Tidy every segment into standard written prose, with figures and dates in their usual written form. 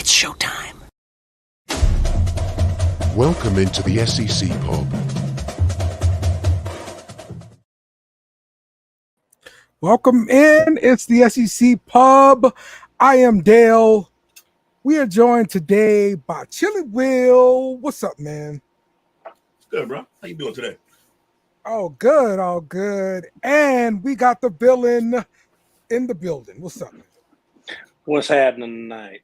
It's showtime. Welcome into the SEC Pub. Welcome in. It's the SEC Pub. I am Dale. We are joined today by Chili Will. What's up, man? Good, bro. How you doing today? All good, all good. And we got the villain in the building. What's up, man? What's happening tonight?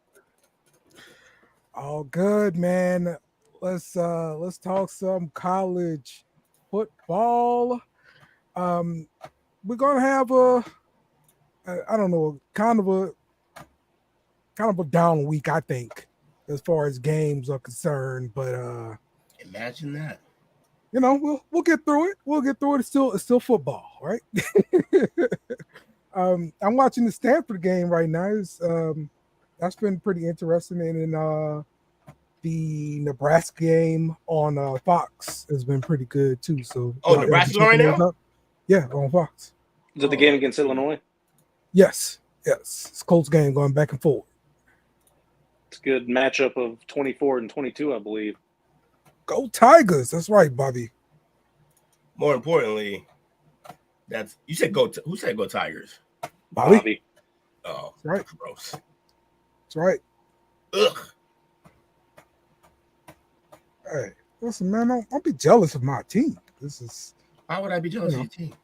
All good, man. Let's talk some college football. We're gonna have kind of a down week, I think, as far as games are concerned. But imagine that. We'll get through it. We'll get through it. It's still football, right? I'm watching the Stanford game right now. That's been pretty interesting, and then the Nebraska game on Fox has been pretty good too. So, Nebraska's on right now? Yeah, on Fox. Is it the game against Illinois? Yes. It's a close game going back and forth. It's a good matchup of 24 and 22, I believe. Go Tigers! That's right, Bobby. More importantly, you said go. Who said go Tigers? Bobby. Oh, that's right. Gross. That's right. Ugh. Hey, listen, man. Don't be jealous of my team. Why would I be jealous of your team?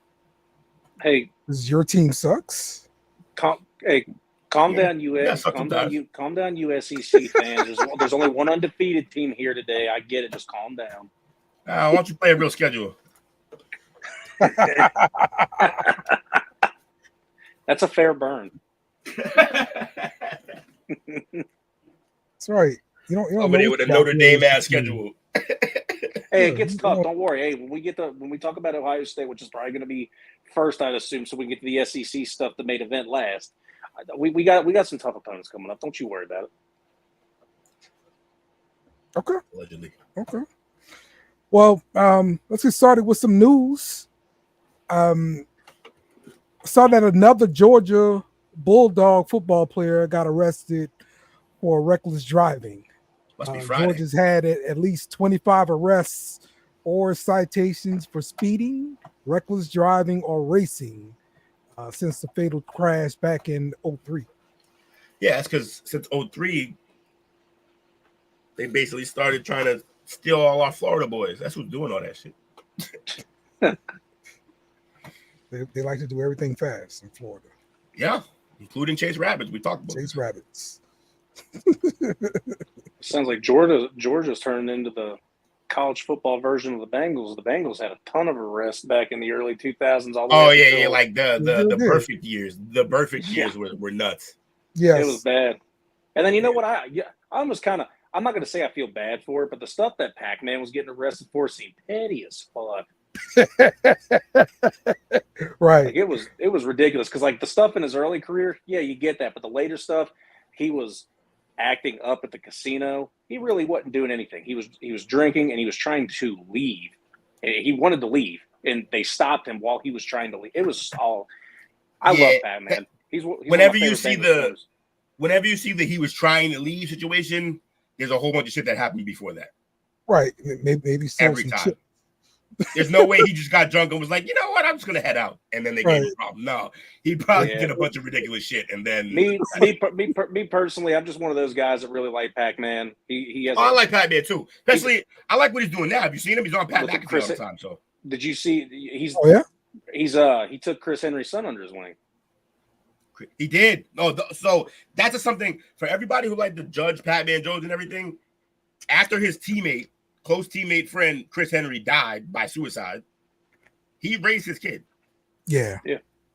Hey, because your team sucks. Calm down, US. Calm down, USEC fans. There's only one undefeated team here today. I get it. Just calm down. I want you to play a real schedule. That's a fair burn. That's right. You don't over there with a Notre Dame ass schedule. Hey, it gets tough. Don't worry. Hey, when we talk about Ohio State, which is probably going to be first, I'd assume, so we can get to the SEC stuff, the main event last. We got some tough opponents coming up. Don't you worry about it. Okay. Allegedly. Okay. Well, let's get started with some news. I saw that another Georgia Bulldog football player got arrested for reckless driving. Must be Friday. Georgia's had at least 25 arrests or citations for speeding, reckless driving, or racing since the fatal crash back in 2003. Yeah, that's because since 2003, they basically started trying to steal all our Florida boys. That's who's doing all that shit. They like to do everything fast in Florida. Yeah, including Chase Rabbits. We talked about Chase Rabbits. Sounds like Georgia's turning into the college football version of the Bengals. The Bengals had a ton of arrests back in the early 2000s. Like the perfect years. The perfect years were nuts. Yes, it was bad. And then you know what? I almost kind of. I'm not going to say I feel bad for it, but the stuff that Pac-Man was getting arrested for seemed petty as fuck. Right. Like it was ridiculous because like the stuff in his early career, yeah, you get that, but the later stuff, he was acting up at the casino. He really wasn't doing anything. He was drinking and he was trying to leave. He wanted to leave, and they stopped him while he was trying to leave. It was all. I love Batman. He's whenever you see the he was trying to leave situation, there's a whole bunch of shit that happened before that. Right. Maybe every time. Shit. There's no way he just got drunk and was like, you know what, I'm just gonna head out, and then they gave him a problem. No, he probably did a bunch of ridiculous shit, and then me personally, I'm just one of those guys that really like Pac-Man. He has. I like Pac-Man too. Especially, I like what he's doing now. Have you seen him? He's on Pat McAfee all the time. So did you see? He took Chris Henry's son under his wing. He did. So that's something for everybody who liked to judge Pac-Man Jones and everything. After his close teammate friend Chris Henry died by suicide, he raised his kid. Yeah.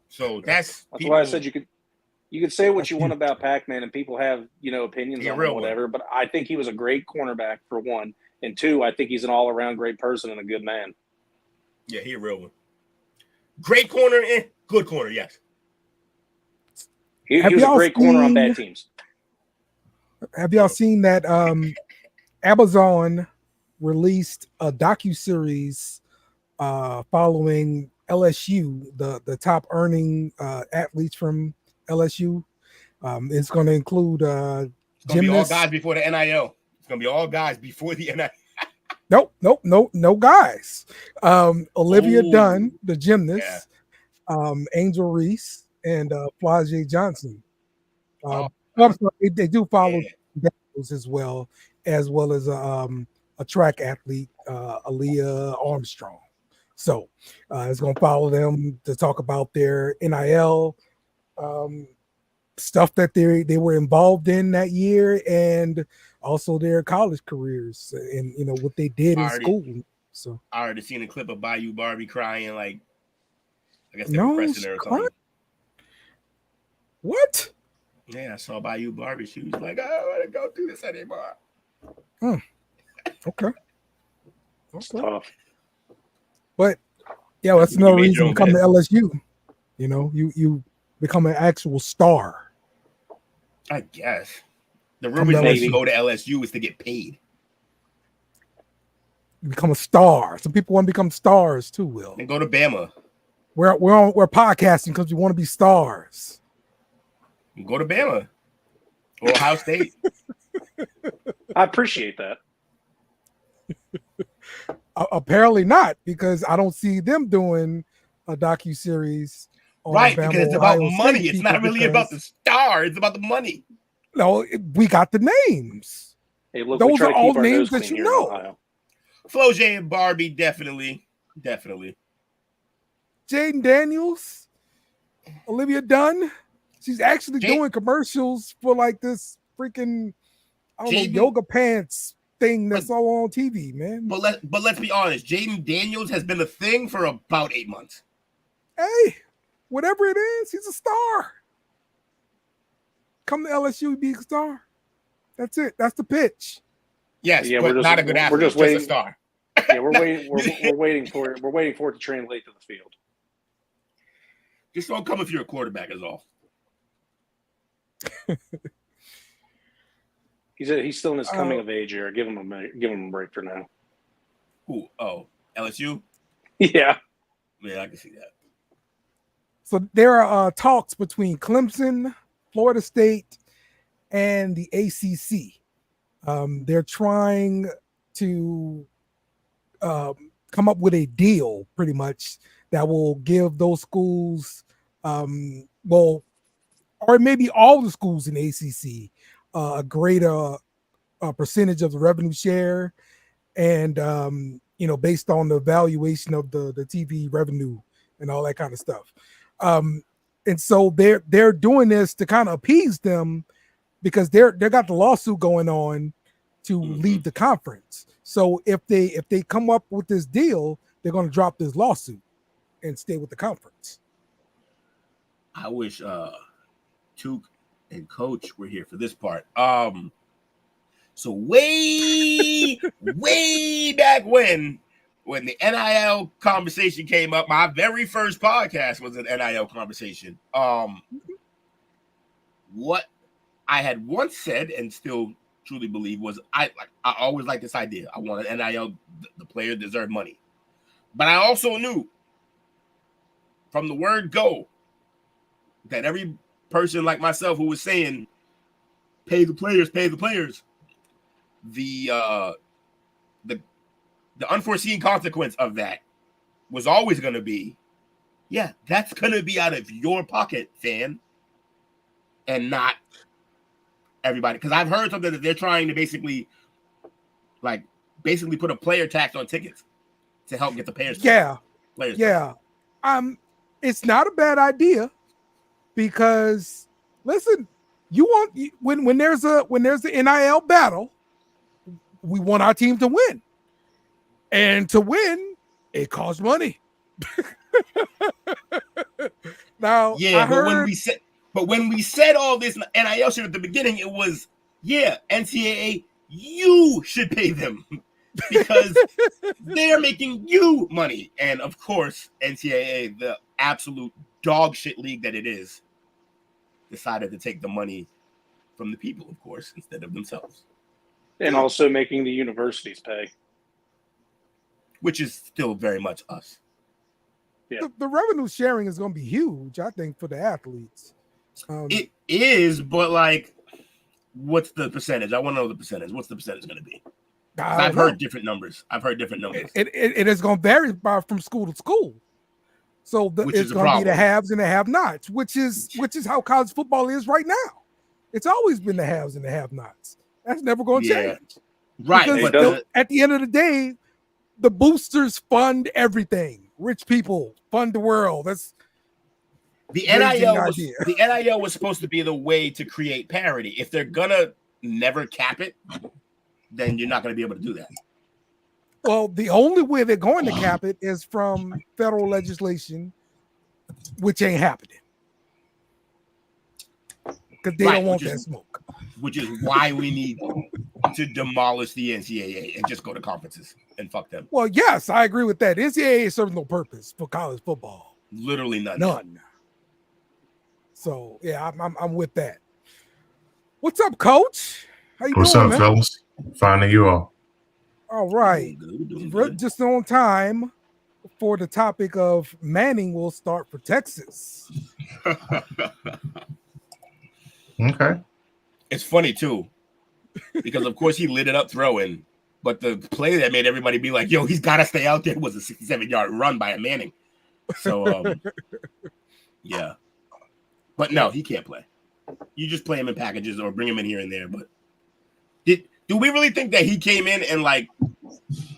So that's why I said you could say what you want about Pac-Man, and people have opinions on him, whatever. But I think he was a great cornerback for one, and two, I think he's an all-around great person and a good man. Yeah, he a real one. Great corner, good corner, yes. He was a great corner on bad teams. Have y'all seen that Amazon released a docuseries following LSU, the top earning athletes from LSU. It's going to include It's gonna be all gymnasts. guys before the NIL. It's gonna be all guys before the NIL. No guys. Olivia Ooh. Dunn, the gymnast, Angel Reese, and Flajay Johnson. Oh. I'm sorry, they do follow Yeah. Daniels as well as a track athlete, Aaliyah Armstrong. So it's going to follow them to talk about their NIL stuff that they were involved in that year, and also their college careers, and what they did in school. So I already seen a clip of Bayou Barbie crying, like I guess they were pressing her or something. What? Yeah, I saw Bayou Barbie. She was like, I don't want to go through this anymore. Okay. It's tough. But yeah, that's another made reason your to own come to LSU. You become an actual star. I guess. The real reason to go to LSU is to get paid. You become a star. Some people want to become stars too, Will. And go to Bama. We're podcasting because we want to be stars. Go to Bama or Ohio State. I appreciate that. Apparently not, because I don't see them doing a docuseries on right, Bama, because it's Ohio about State money. It's not really about the star. It's about the money. No, we got the names. Hey, look, those are all names that you know. Flojay and Barbie, definitely. Jaden Daniels, Olivia Dunn. She's actually doing commercials for like this freaking, I don't know, yoga pants thing that's all on TV, man. But let's be honest. Jaden Daniels has been a thing for about 8 months. Hey, whatever it is, he's a star. Come to LSU, be a star. That's it. That's the pitch. Yes, yeah, but not a good athlete. We're just waiting. A star. Yeah, we're waiting. We're waiting for it. We're waiting for it to translate to the field. Just don't come if you're a quarterback, is all. He's still in his coming of age era. Give him a break for now. Who? Oh, LSU. Yeah, I can see that. So there are talks between Clemson, Florida State, and the ACC. They're trying to come up with a deal, pretty much, that will give those schools, or maybe all the schools in ACC, a greater percentage of the revenue share, and based on the valuation of the TV revenue and all that kind of stuff. And so they're doing this to kind of appease them, because they got the lawsuit going on to leave the conference. So if they come up with this deal, they're going to drop this lawsuit and stay with the conference. I wish Took and Coach were here for this part. So way back when the NIL conversation came up, my very first podcast was an NIL conversation. What I had once said and still truly believe was I always liked this idea. I wanted NIL, the player deserved money. But I also knew from the word go that every person like myself who was saying pay the players, the unforeseen consequence of that was always going to be, yeah, that's going to be out of your pocket, fan, and not everybody. Because I've heard something that they're trying to basically put a player tax on tickets to help get the players. Players. It's not a bad idea, because listen, you want when there's a NIL battle, we want our team to win, and to win, it costs money. Now, yeah, but when we said all this NIL shit at the beginning, it was, yeah, NCAA, you should pay them because they're making you money. And of course, NCAA, the absolute dog shit league that it is, decided to take the money from the people, of course, instead of themselves. And also making the universities pay. Which is still very much us. Yeah. The revenue sharing is going to be huge, I think, for the athletes. It is, but What's the percentage? I want to know the percentage. What's the percentage going to be? I've heard different numbers. It is going to vary from school to school. So it's going to be the haves and the have-nots, which is how college football is right now. It's always been the haves and the have-nots. That's never going to change. Right. Because at the end of the day, the boosters fund everything. Rich people fund the world. That's the NIL was supposed to be the way to create parity. If they're gonna never cap it, then you're not gonna be able to do that. Well, the only way they're going to cap it is from federal legislation, which ain't happening. Because they don't want that smoke. Which is why we need to demolish the NCAA and just go to conferences and fuck them. Well, yes, I agree with that. NCAA serves no purpose for college football. Literally none. None. So yeah, I'm with that. What's up, Coach? How you What's doing, up, man? fellas? Finding you all. All right. Good. Just on time for the topic of Manning will start for Texas. Okay. It's funny too, because of course he lit it up throwing, but the play that made everybody be like, "Yo, he's got to stay out there," was a 67-yard run by a Manning. So, yeah. But no, he can't play. You just play him in packages or bring him in here and there. But do we really think that he came in and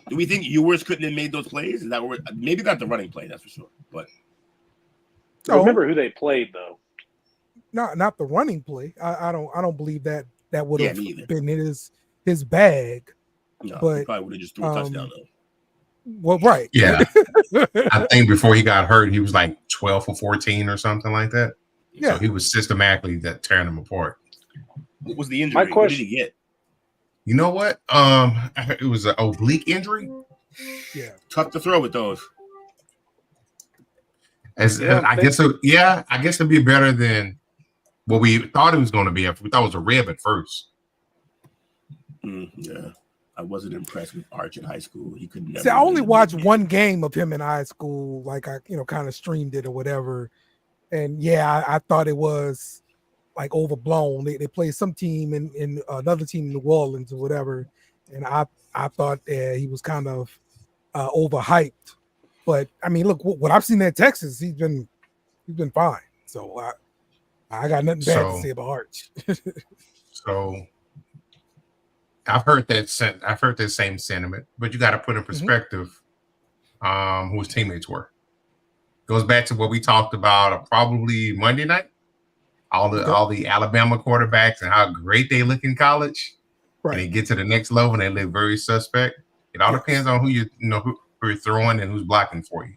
do we think Ewers couldn't have made those plays? Is that maybe not the running play, that's for sure. But remember who they played though. Not the running play. I don't believe that would have been in his bag. No, but he probably would have just threw a touchdown though. Well, right. Yeah. I think before he got hurt, he was like 12 for 14 or something like that. Yeah. So he was systematically tearing them apart. What was the injury? What did he get? You know what? It was an oblique injury. Yeah. Tough to throw with those. I guess it'd be better than what we thought it was going to be. We thought it was a rib at first. Yeah. I wasn't impressed with Arch in high school. He could never. See, I only watched one game of him in high school. Like I, kind of streamed it or whatever. And yeah, I thought it was like overblown. They played some team in another team in New Orleans or whatever. And I thought he was kind of overhyped. But I mean, look, what I've seen at Texas, he's been fine. So I got nothing bad to say about Arch. So I've heard that same sentiment, but you got to put in perspective who his teammates were. Goes back to what we talked about probably Monday night. All the Alabama quarterbacks and how great they look in college, right? And they get to the next level and they look very suspect. It all depends on who who you're throwing and who's blocking for you.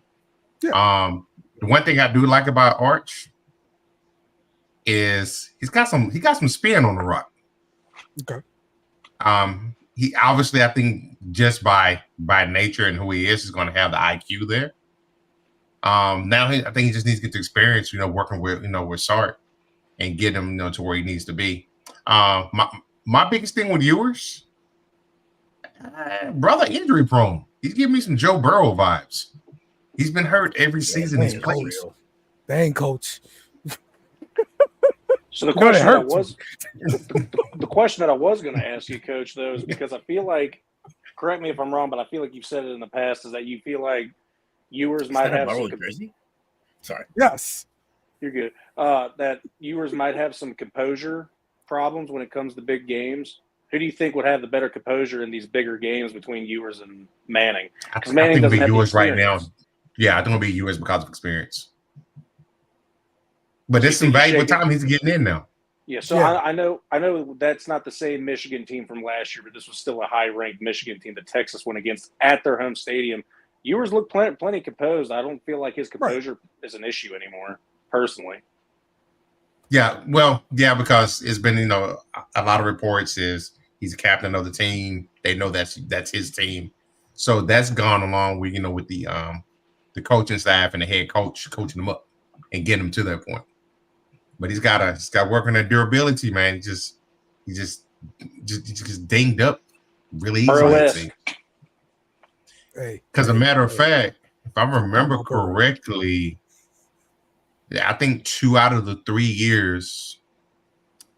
Yeah. The one thing I do like about Arch is he's got some spin on the rock. Okay. He obviously, I think, just by nature and who he is going to have the IQ there. Now I think he just needs to get the experience, working with Sark and get him, to where he needs to be. My biggest thing with Ewers, brother, injury prone. He's giving me some Joe Burrow vibes. He's been hurt every season he's played. Dang, coach. So the question that I was going to ask you, Coach, though, is because I feel like, correct me if I'm wrong, but I feel like you've said it in the past, is that you feel like Ewers might have some. Sorry. Yes. You're good. That Ewers might have some composure problems when it comes to big games. Who do you think would have the better composure in these bigger games between Ewers and Manning? Because Manning doesn't have Ewers right now. Yeah, I think it'll be Ewers because of experience. But there's some valuable time he's getting in now. Yeah, so yeah. I know that's not the same Michigan team from last year, but this was still a high-ranked Michigan team that Texas went against at their home stadium. Ewers looked plenty composed. I don't feel like his composure is an issue anymore, personally. Yeah, well, yeah, because it's been, a lot of reports is he's a captain of the team. They know that's his team. So that's gone along with, with the coaching staff and the head coach coaching them up and getting them to that point. But he's got to work on that durability, man. He's just dinged up really easily. Because a matter of fact, if I remember correctly, I think 2 out of the 3 years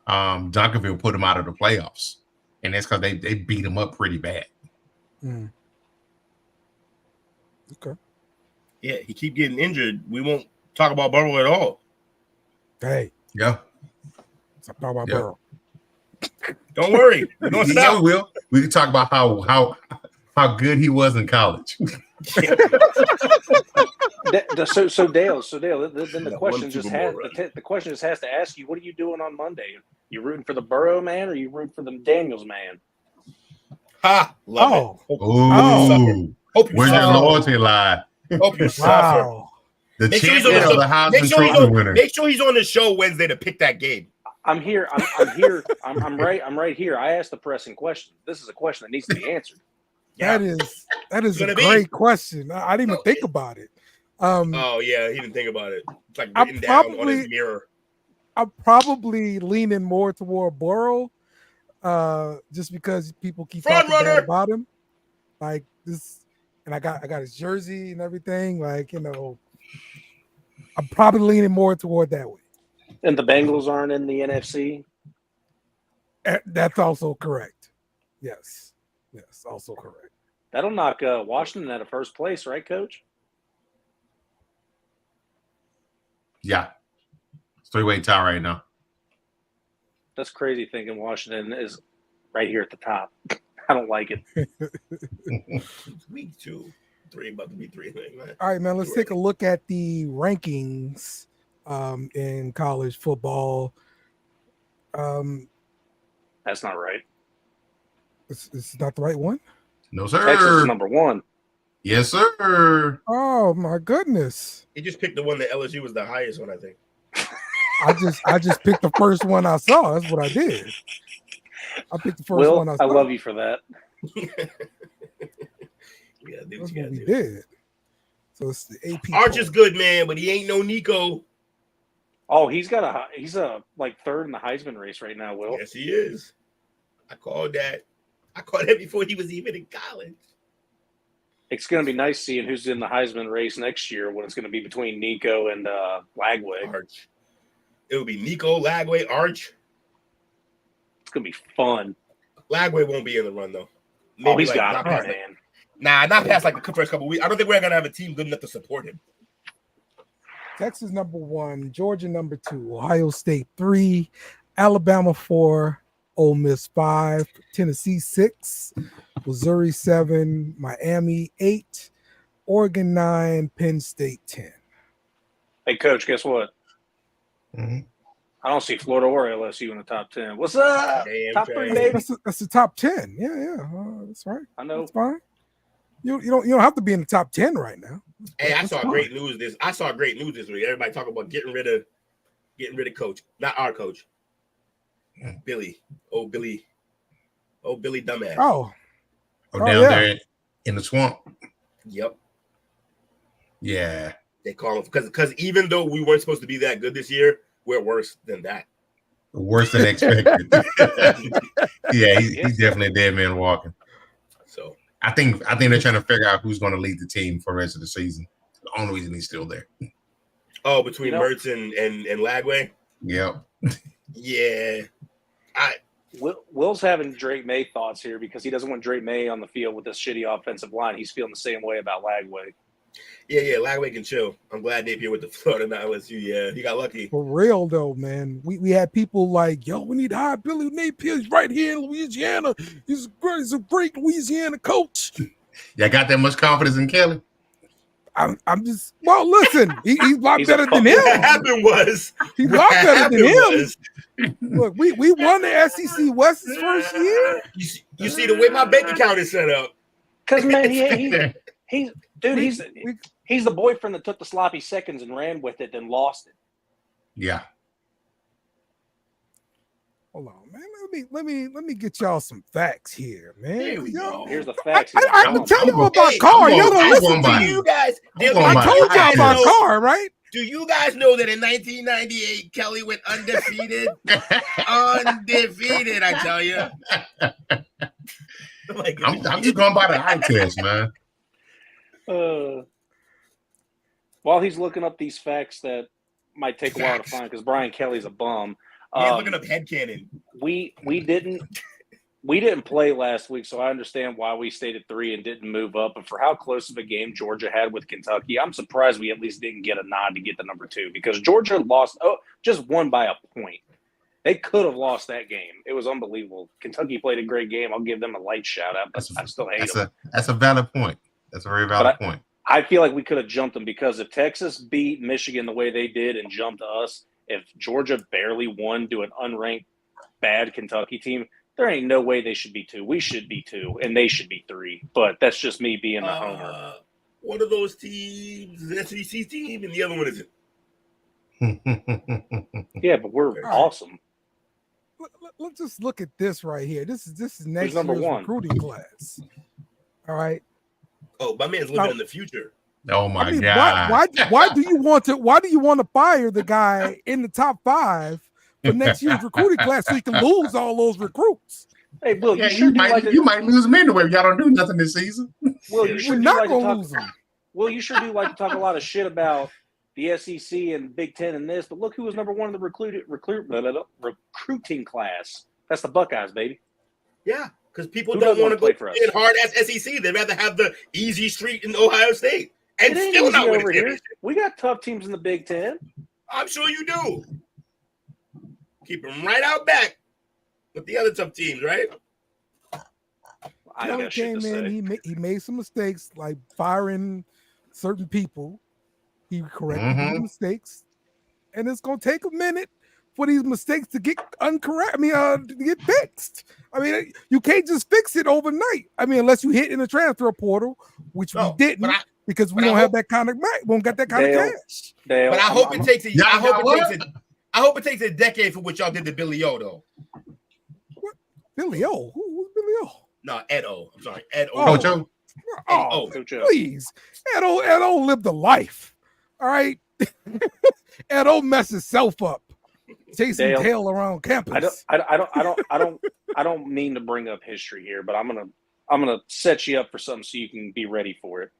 Duncanville put him out of the playoffs, and that's because they beat him up pretty bad. Mm. Okay. Yeah, he keep getting injured. We won't talk about Burrow at all. Hey, Yeah, let's talk about Yeah. Burrow. Don't worry. We're gonna yeah, stop. Will. We can talk about how good he was in college. So Dale, then the Yeah, question one just Super has Bowl run. the question just has to ask you, what are you doing on Monday? You rooting for the Burrow man or you rooting for the Daniels man? Ha! Love Oh, it. Ooh, Hope you where's your suffer. loyalty lie? Hope you suffer. wow. The Make sure he's on champion the of the show. Make Heisman sure he's Trophy on. winner. Make sure he's on the show Wednesday to pick that game. I'm here. I'm here. I'm right here. I asked the pressing question. This is a question that needs to be answered. That is a Gonna be. great question. I didn't even think about it. Oh yeah, he didn't think about it. It's like I'm written down on probably- his mirror. I'm probably leaning more toward Burrow, just because people keep Front talking bad runner. about him. Like this, and I got his jersey and everything. Like, you know, I'm probably leaning more toward that way. And the Bengals aren't in the NFC. That's also correct. Yes, also correct. That'll knock Washington out of first place, right, Coach? Yeah, it's three-way tie right now. That's crazy thinking Washington is right here at the top. I don't like it. Week 2, 3, about to be 3. Man. All right, man. Let's take a look at the rankings in college football. That's not right. It's not the right one. No, sir. Texas is number 1. Yes, sir. Oh my goodness! He just picked the one that LSU was the highest one, I think. I just picked the first one I saw. That's what I did. I picked the first Will, one I saw. I love you for that. Yeah, do That's what you what gotta we do. did. So it's the AP. Arch poll. is good, man, but he ain't no Nico. Oh, he's like third in the Heisman race right now, Will. Yes, he is. I called that. I called that before he was even in college. It's going to be nice seeing who's in the Heisman race next year when it's going to be between Nico and Lagway. Arch. It would be Nico, Lagway, Arch. It's going to be fun. Lagway won't be in the run, though. Oh, he's like, got not it, past man. not past like the first couple of weeks. I don't think we're going to have a team good enough to support him. Texas number 1, Georgia number 2, Ohio State 3, Alabama 4, Ole Miss 5, Tennessee 6, Missouri 7, Miami 8, Oregon 9, Penn State 10. Hey, Coach, guess what? Mhm. I don't see Florida or LSU in the top 10. What's up? Damn Top straight. 3, baby. That's the top 10. Yeah, that's right. I know. That's fine. You don't have to be in the top 10 right now. Hey, I That's saw fine. great news this week. Everybody talking about getting rid of coach. Not our coach. Billy. Oh, Billy dumbass. Oh, Oh, Oh, down yeah. there in the swamp. Yep. Yeah. They call him because even though we weren't supposed to be that good this year, we're worse than that. Worse than expected. Yeah, he's definitely a dead man walking. So I think they're trying to figure out who's going to lead the team for the rest of the season. The only reason he's still there. between You know- Mertz and Lagway, Yep. yeah. Will's having Drake May thoughts here because he doesn't want Drake May on the field with this shitty offensive line. He's feeling the same way about Lagway. Yeah, Lagway can chill. I'm glad Napier with the Florida, not LSU. Yeah, he got lucky. for real though, man. We had people like, yo, we need to hire Billy Napier. He's right here in Louisiana. He's a great Louisiana coach. Y'all got that much confidence in Kelly? I'm just listen, he's a lot He's a better than fuck- him. What happened was He's a what lot better happened than him. was, Look, we won the SEC West his first year. you see the way my bank account is set up. Because man, he's We- he's the boyfriend that took the sloppy seconds and ran with it, then lost it. Yeah. Hold on, man. Let me get y'all some facts here, man. Here we Y'all- go. Here's the I facts. can tell I'm y'all going- about Hey, Carr. I'm Y'all going- don't I'm listen going to by- you. Do you guys? I'm going I by- told y'all about know, Carr, right? do you guys know that in 1998 Kelly went undefeated? Undefeated, I tell you. Like, I'm just going by the eye test, man. While he's looking up these facts that might take a while to find because Brian Kelly's a bum, Man's looking up headcanon. We didn't play last week, so I understand why we stayed at 3 and didn't move up. But for how close of a game Georgia had with Kentucky, I'm surprised we at least didn't get a nod to get the number 2 because Georgia just won by a point. They could have lost that game. It was unbelievable. Kentucky played a great game. I'll give them a light shout out, but I still hate them. That's a valid point. That's a very valid point. I feel like we could have jumped them because if Texas beat Michigan the way they did and jumped us, if Georgia barely won to an unranked bad Kentucky team, there ain't no way they should be 2. We should be 2, and they should be 3. But that's just me being the homer. One of those teams, the SEC team, and the other one isn't. Yeah, but we're awesome. Let's just look at this right here. This is next number year's 1? Recruiting class. All right. Oh, my man's living in the future. Oh my God! Why do you want to fire the guy in the top 5 for next year's recruiting class so you can lose all those recruits? Hey, Will, you might lose them anyway. Y'all don't do nothing this season. Well, We're not going to lose them. Well, you sure do like to talk a lot of shit about the SEC and Big Ten and this, but look who was number 1 in the recruiting class. That's the Buckeyes, baby. Yeah, because people Who don't want to play go for us? in hard ass SEC. They'd rather have the easy street in Ohio State and It ain't still easy not win over a here. championship. We got tough teams in the Big Ten. I'm sure you do. Keep them right out back with the other tough teams, right? I got shit to say. He made some mistakes, like firing certain people. He corrected the mistakes, and it's gonna take a minute for these mistakes to get to get fixed. I mean, you can't just fix it overnight. I mean, unless you hit in the transfer portal, which we didn't, because we don't have that kind of money. We don't got that kind of cash. Dale, But I hope it takes I hope it takes a decade for what y'all did to Billy O, though. What? Billy O? Who's Billy O? No, Ed O. I'm sorry, Ed O. Coach O. Oh, please. Ed O lived a life. All right. Ed O messed himself up. Chasing tail around campus. I don't mean to bring up history here, but I'm gonna set you up for something so you can be ready for it.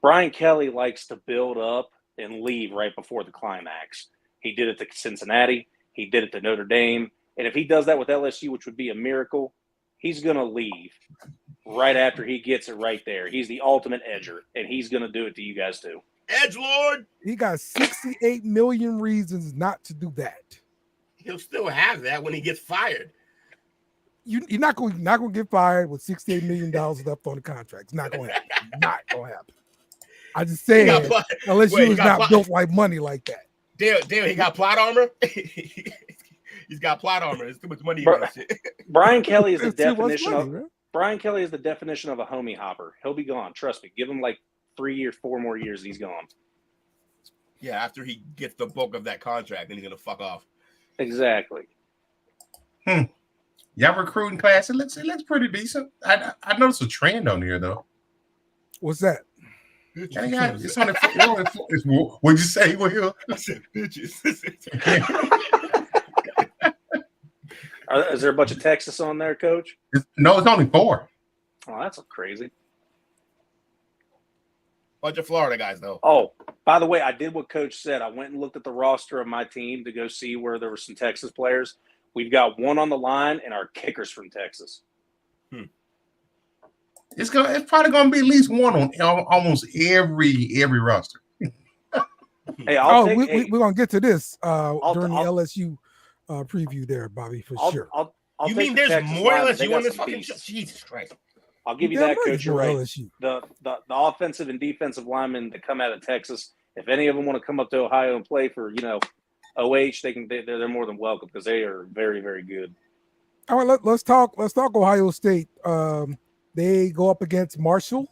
Brian Kelly likes to build up and leave right before the climax. He did it to Cincinnati. He did it to Notre Dame. And if he does that with LSU, which would be a miracle, he's going to leave right after he gets it right there. He's the ultimate edger, and he's going to do it to you guys too. Edgelord. He got 68 million reasons not to do that. He'll still have that when he gets fired. You're not going to get fired with $68 million left on the contract. It's not going to happen. Not going to happen. I just said, unless you was not built like money like that. Damn, he got plot armor. He's got plot armor. There's too much money in that shit. Brian Kelly is the definition of a homie hopper. He'll be gone. Trust me. Give him like 4 more years. He's gone. Yeah, after he gets the bulk of that contract, then he's gonna fuck off. Exactly. Y'all recruiting class, it looks pretty decent. I noticed a trend on here though. What's that? It's on what'd you say, Will? I said bitches. Is there a bunch of Texas on there, Coach? No, it's only 4. Oh, that's crazy. Bunch of Florida guys, though. Oh, by the way, I did what Coach said. I went and looked at the roster of my team to go see where there were some Texas players. We've got 1 on the line, and our kicker's from Texas. It's probably gonna be at least 1 on almost every roster. Hey, we're gonna get to this during the LSU preview there, Bobby, for sure. You mean there's more LSU on this fucking show? Jesus Christ. I'll give you that, Coach. You're right. The offensive and defensive linemen that come out of Texas, if any of them want to come up to Ohio and play for, OH, they're more than welcome because they are very, very good. All right, let's talk Ohio State. They go up against Marshall,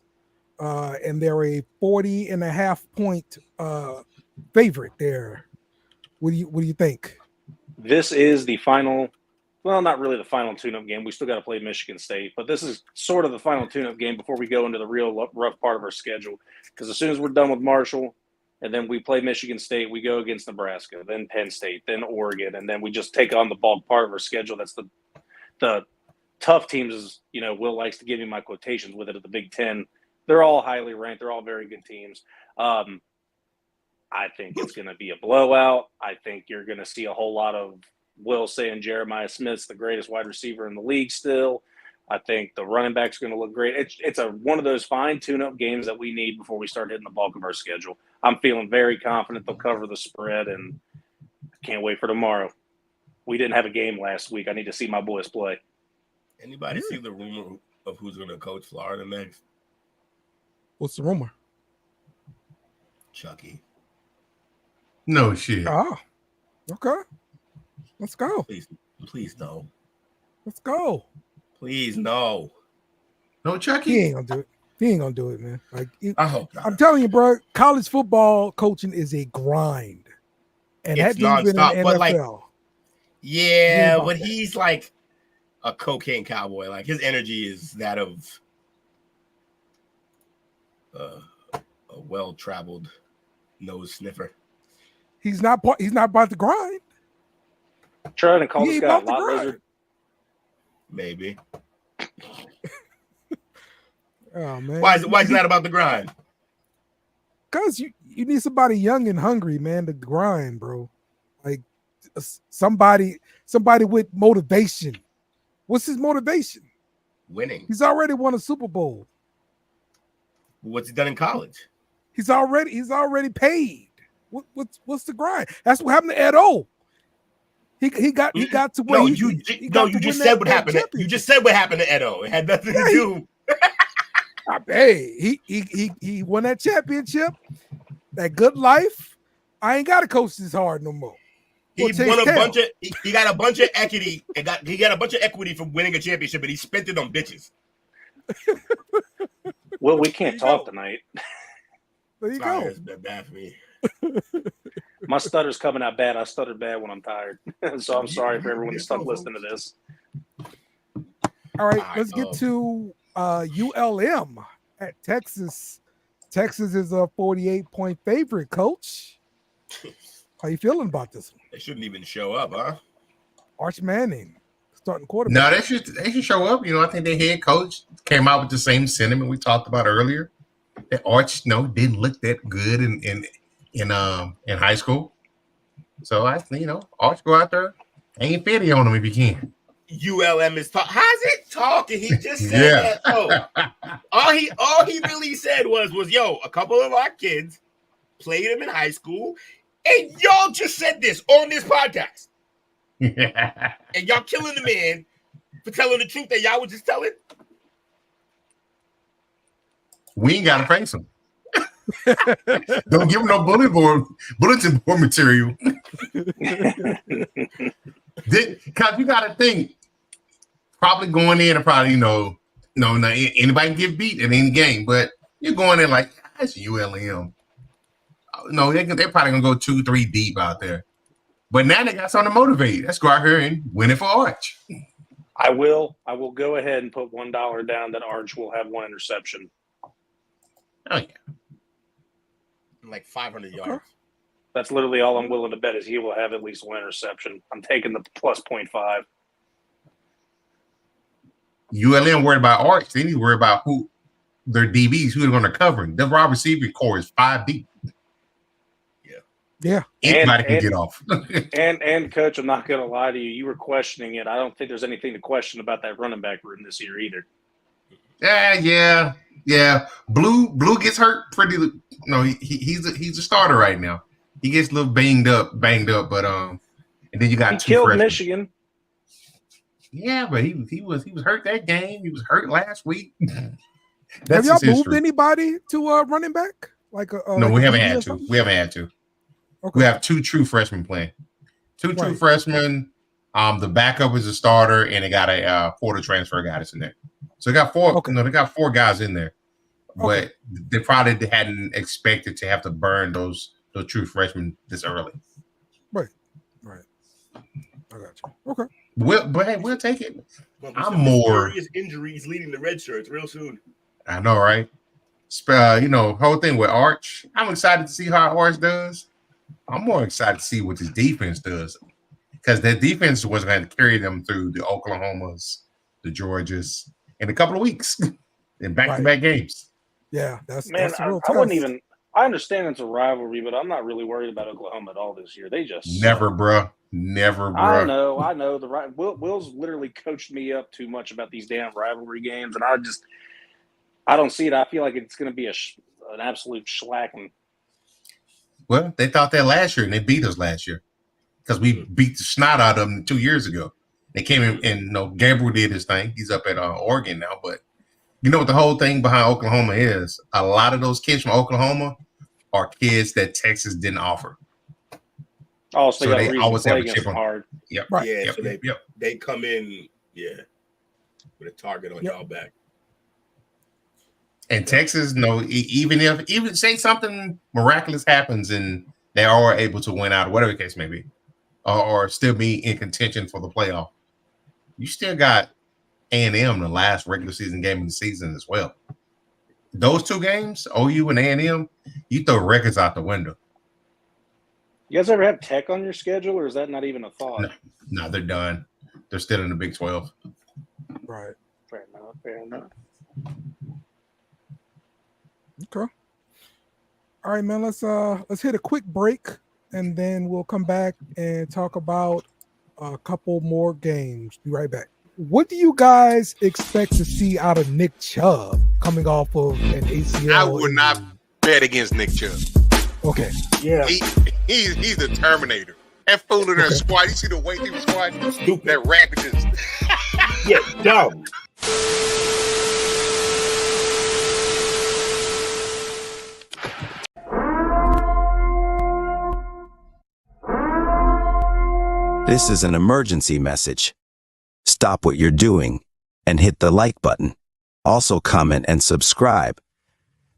and they're a 40.5-point favorite there. What do you think? This is the final. Well, not really the final tune-up game. We still got to play Michigan State, but this is sort of the final tune-up game before we go into the real rough part of our schedule. Because as soon as we're done with Marshall, and then we play Michigan State, we go against Nebraska, then Penn State, then Oregon, and then we just take on the bulk part of our schedule. That's the tough teams. Is Will likes to give me my quotations with it at the Big Ten. They're all highly ranked. They're all very good teams. I think it's going to be a blowout. I think you're going to see a whole lot of Will saying Jeremiah Smith's the greatest wide receiver in the league still. I think the running back's going to look great. It's one of those fine tune-up games that we need before we start hitting the bulk of our schedule. I'm feeling very confident they'll cover the spread, and can't wait for tomorrow. We didn't have a game last week. I need to see my boys play. Anybody see the rumor of who's going to coach Florida next? What's the rumor? Chucky. No shit. Oh, okay. Let's go. Please no. Let's go. Please no. No Chucky. He ain't gonna do it. He ain't gonna do it, man. Like I hope not. I'm telling you, bro, college football coaching is a grind, and It's that dude's been nonstop, in the but, NFL. like, yeah, about but that. he's like a cocaine cowboy. Like his energy is that of a well-traveled nose sniffer. He's not about to grind. Trying to call He this ain't guy a about to lot grind. lizard. Maybe. Oh man. Why is it not about the grind? Because you need somebody young and hungry, man, to grind, bro. Like somebody with motivation. What's his motivation? Winning. He's already won a Super Bowl. What's he done in college? He's already paid. What's the grind? That's what happened to Ed O. He got to where No, you just said what happened. You just said what happened to Edo. It had nothing to do. Hey, he won that championship. That good life. I ain't got to coach this hard no more. He won a bunch of. He got a bunch of equity. He got a bunch of equity from winning a championship, and he spent it on bitches. Well, we can't talk tonight. There you Sorry, go. it's been bad for me. My stutter's coming out bad. I stutter bad when I'm tired. So I'm sorry for everyone stuck listening to this. All right, let's get to ULM at Texas. Texas is a 48-point favorite, Coach. How you feeling about this one? They shouldn't even show up, huh? Arch Manning, starting quarterback. No, they should show up. You know, I think their head coach came out with the same sentiment we talked about earlier. That Arch, didn't look that good in high school. So Arch, go out there, ain't 50 on him if you can. ULM is talking. How's it talking? He just said that. Oh, all he really said was yo, a couple of our kids played him in high school, and y'all just said this on this podcast, and y'all killing the man for telling the truth that y'all was just telling. We ain't got to face him. Don't give him no bulletin board material. Because you got to think, probably going in and probably, anybody can get beat in any game, but you're going in like, that's ULM. No, they're probably going to go 2-3 deep out there. But now they got something to motivate. Let's go out here and win it for Arch. I will go ahead and put $1 down that Arch will have one interception. Oh, yeah. Like 500 yards. That's literally all I'm willing to bet is he will have at least one interception. I'm taking the plus 0.5. ULM worried about Arch. They need to worry about who their DBs, who they're going to cover. The wide receiving core is 5 deep. Yeah. Anybody can get off. and Coach, I'm not going to lie to you. You were questioning it. I don't think there's anything to question about that running back room this year either. Yeah. Blue gets hurt pretty. He's a starter right now. He gets a little banged up, but and then you got he two killed freshmen. Michigan. Yeah, but he was hurt that game. He was hurt last week. Have y'all moved anybody to running back? No, we haven't had to. We haven't had to. Okay. We have 2 true freshmen playing. Two true freshmen. The backup is a starter, and they got a portal transfer guy that's in there. So they got 4. Okay. They got 4 guys in there, but they probably hadn't expected to have to burn those true freshmen this early. Right. I got you. Okay. We'll take it. I'm more serious injuries leading the red shirts real soon. I know, right? Whole thing with Arch. I'm excited to see how Arch does. I'm more excited to see what his defense does, because that defense was going to carry them through the Oklahomas, the Georgias, in a couple of weeks in back-to-back games. Yeah, that's I I understand it's a rivalry, but I'm not really worried about Oklahoma at all this year. They just Never, suck. bruh. Never, I bruh. know. Will's literally coached me up too much about these damn rivalry games, and I don't see it. I feel like it's going to be an absolute shellacking. Well, they thought that last year, and they beat us last year because we beat the snot out of them 2 years ago. They came in, and Gabriel did his thing. He's up at Oregon now, but you know what the whole thing behind Oklahoma is? A lot of those kids from Oklahoma are kids that Texas didn't offer. Oh, so they got a reason to always play have a against chip them on. hard. Yep. Right. Yeah, Yep. so Yep. they come in, with a target on y'all back. And Texas, even say something miraculous happens and they are able to win out, or whatever the case may be, or still be in contention for the playoff, you still got A&M the last regular season game of the season as well. Those two games, OU and A&M, you throw records out the window. You guys ever have Tech on your schedule, or is that not even a thought? No, they're done. They're still in the Big 12. Right. Fair enough. Okay. All right, man. Let's hit a quick break, and then we'll come back and talk about a couple more games. Be right back. What do you guys expect to see out of Nick Chubb coming off of an ACL? I would not bet against Nick Chubb. Okay. Yeah. He's the Terminator. That fool in that squat, you see the weight he was squatting? Stupid. That rapidness. Yeah, dumb. This is an emergency message. Stop what you're doing and hit the like button. Also comment and subscribe.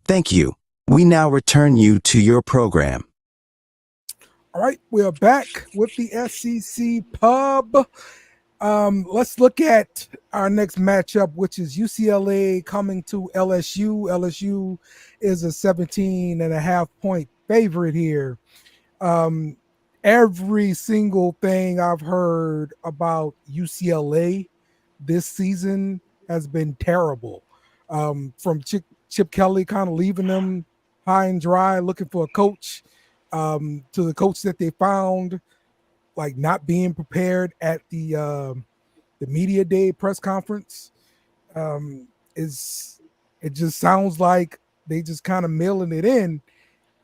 Thank you. We now return you to your program. All right, we are back with the SEC Pub. Let's look at our next matchup, which is UCLA coming to LSU. LSU is a 17.5-point favorite here. Every single thing I've heard about UCLA this season has been terrible. From Chip Kelly kind of leaving them high and dry, looking for a coach, to the coach that they found, like not being prepared at the media day press conference. It just sounds like they just kind of mailing it in.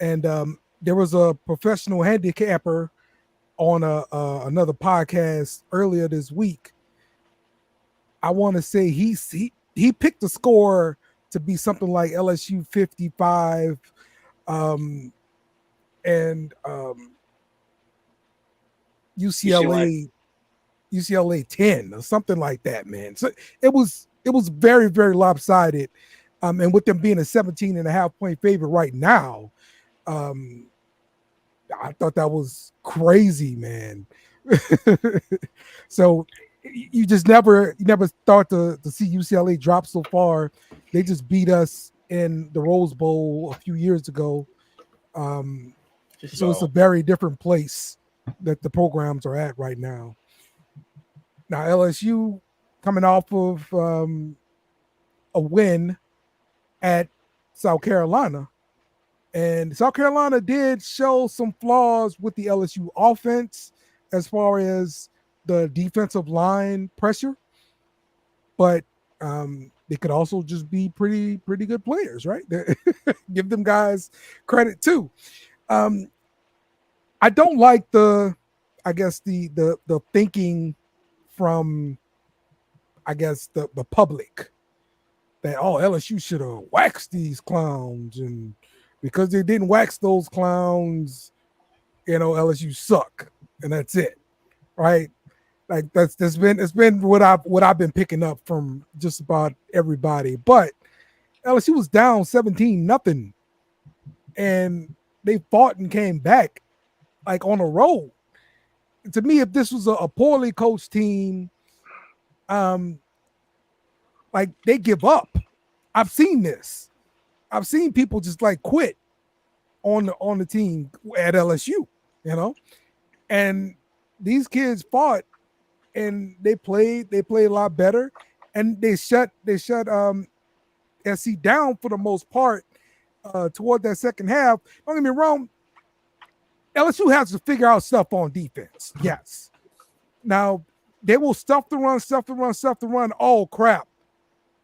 And there was a professional handicapper on another podcast earlier this week. I want to say he picked the score to be something like LSU 55 and UCLA 10 or something like that, man. So it was very, very lopsided. And with them being a 17.5-point favorite right now, I thought that was crazy, man. So you just never thought to see UCLA drop so far. They just beat us in the Rose Bowl a few years ago. So it's a very different place that the programs are at right now. Now LSU coming off of a win at South Carolina. And South Carolina did show some flaws with the LSU offense as far as the defensive line pressure. But they could also just be pretty good players, right? Give them guys credit too. I don't like the thinking from, I guess, the public that, oh, LSU should have waxed these clowns, and because they didn't wax those clowns, LSU suck, and that's it, right? Like it's been what I've been picking up from just about everybody. But LSU was down 17-0, and they fought and came back like on a roll. To me, if this was a poorly coached team, like they give up. I've seen this. I've seen people just like quit on the team at LSU, and these kids fought and they played a lot better, and they shut SC down for the most part. toward that second half. Don't get me wrong. LSU has to figure out stuff on defense. Yes. Now they will stuff the run. Oh crap!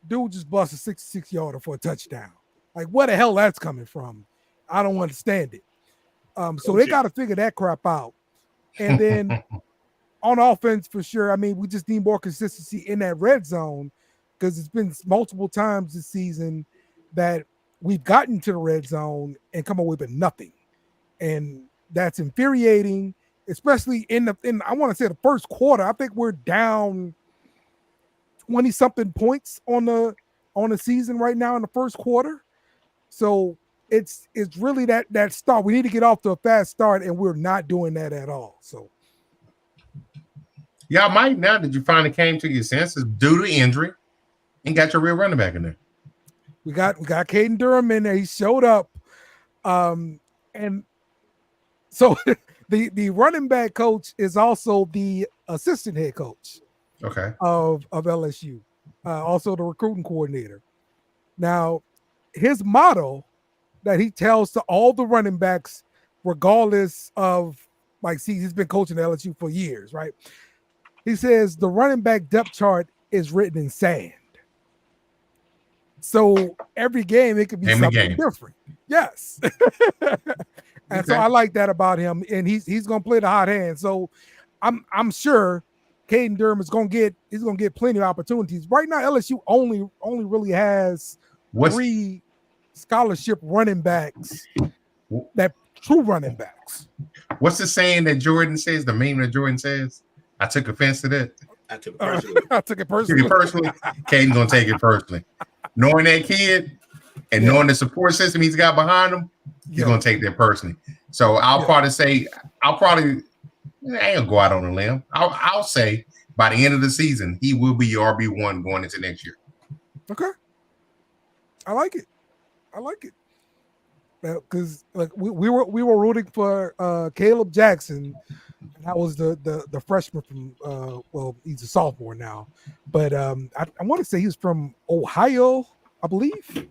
Dude just busted 66-yarder for a touchdown. Like where the hell that's coming from? I don't understand it. So they got to figure that crap out. And then on offense, for sure. I mean, we just need more consistency in that red zone because it's been multiple times this season that we've gotten to the red zone and come away with nothing, and that's infuriating. Especially in I want to say the first quarter. I think we're down 20-something points on the season right now in the first quarter. So it's really that start. We need to get off to a fast start, and we're not doing that at all. So y'all might now that you finally came to your senses due to injury and got your real running back in there. We got Caden Durham in there. He showed up, and so the running back coach is also the assistant head coach. Okay. Of LSU, also the recruiting coordinator. Now, his motto that he tells to all the running backs, regardless of he's been coaching LSU for years, right? He says the running back depth chart is written in sand. So every game it could be something different. Yes. And so I like that about him, and he's gonna play the hot hand. So I'm sure Caden Durham is gonna get plenty of opportunities. Right now, LSU only really has 3 scholarship running backs, that true running backs. What's the saying that Jordan says? The meme that Jordan says? I took offense to that. I took it personally. I took it personally. Caden's gonna take it personally. Knowing that kid and knowing the support system he's got behind him, he's gonna take that personally. So I ain't gonna go out on a limb. I'll say by the end of the season, he will be your RB1 going into next year. Okay. I like it. Because we were rooting for Caleb Jackson. That was the freshman from he's a sophomore now, but I want to say he's from Ohio, I believe.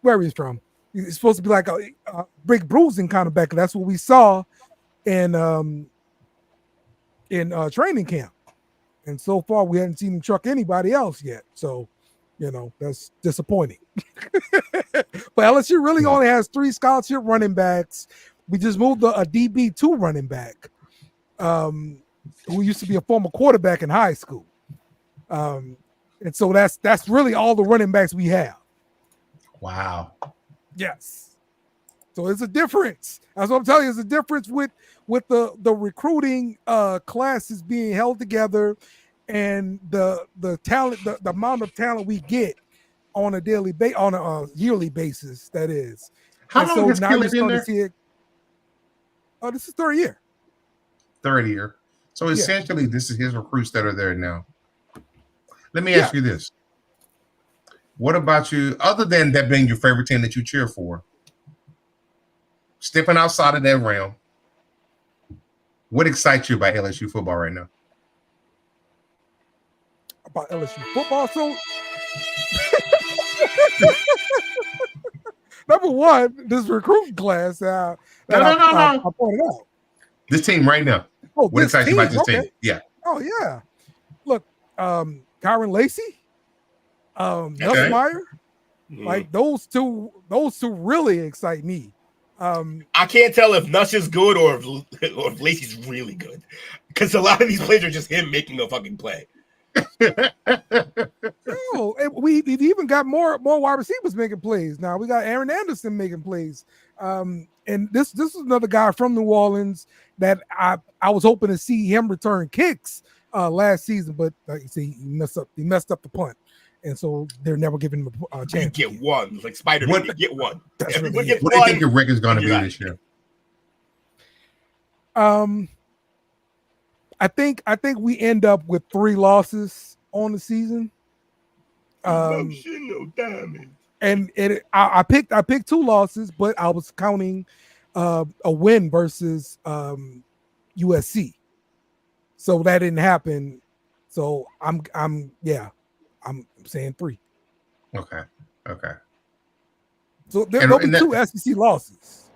Where he's from? He's supposed to be like a big bruising kind of back. That's what we saw in training camp, and so far we haven't seen him truck anybody else yet. So, that's disappointing. But LSU really only has 3 scholarship running backs. We just moved a DB2 running back, who used to be a former quarterback in high school. And so that's really all the running backs we have. Wow. Yes. So it's a difference. That's what I'm telling you. It's a difference with the recruiting classes being held together and the talent, the amount of talent we get on a on a yearly basis. That is. How long has Caleb been there? Oh, this is third year. Third year. So essentially, this is his recruits that are there now. Let me ask you this. What about you, other than that being your favorite team that you cheer for, stepping outside of that realm, what excites you about LSU football right now? About LSU football? So, number one, this recruiting class I pointed out. This team right now. Oh, what excites you about this team? Yeah. Oh, yeah. Look, Kyron Lacey, Nussmeier, like those two really excite me. I can't tell if Nuss is good or if Lacey's really good, because a lot of these plays are just him making a fucking play. No, we've even got more wide receivers making plays. Now we got Aaron Anderson making plays. And this is another guy from New Orleans that I was hoping to see him return kicks last season, but like you see, he messed up the punt. And so they're never giving him a chance. You get one. Like Spider-Man, you get one. What do you think your record's going to be this year? I think we end up with 3 losses on the season. And I picked 2 losses, but I was counting a win versus USC. So that didn't happen. So I'm saying 3. Okay. So there'll be 2 SEC losses.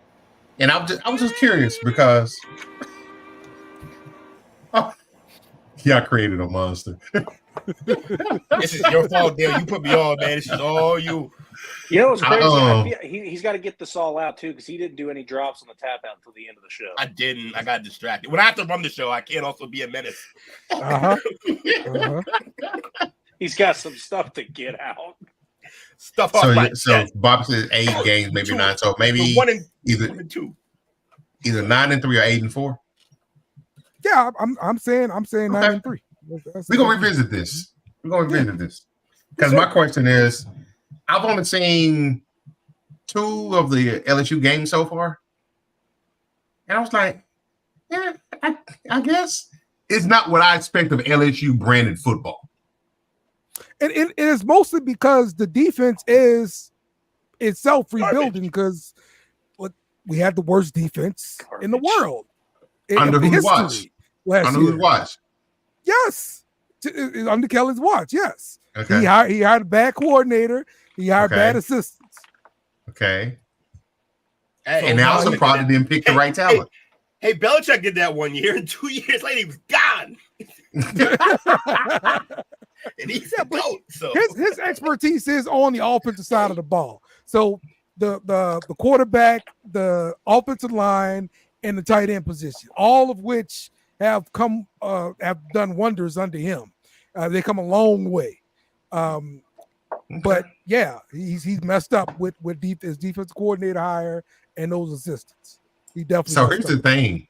And I was just curious because I created a monster. This is your fault, Dale. You put me on, man. This is all you. You know what's crazy? He's got to get this all out, too, because he didn't do any drops on the tap out until the end of the show. I didn't. I got distracted. When I have to run the show, I can't also be a menace. He's got some stuff to get out. Stuff off my chest. Bob says 8 games, maybe 9. So maybe either 9-3 or 8-4. Yeah, I'm saying 9-3. We're gonna revisit this. Because my question is, I've only seen 2 of the LSU games so far, and I was like, yeah, I guess it's not what I expect of LSU branded football. And it is mostly because the defense is itself rebuilding, because we had the worst defense in the world. Under whose watch? Under whose watch? Yes. Under Kelly's watch, yes. Okay. He hired a bad coordinator. He hired bad assistants. Okay. And they also probably didn't pick the right talent. Hey, Belichick did that 1 year, and 2 years later he was gone. And he's a goat. So his expertise is on the offensive side of the ball. So the quarterback, the offensive line, and the tight end position, all of which have done wonders under him. They come a long way. But yeah, he's messed up with his defensive coordinator hire and those assistants. He definitely. So here's the thing.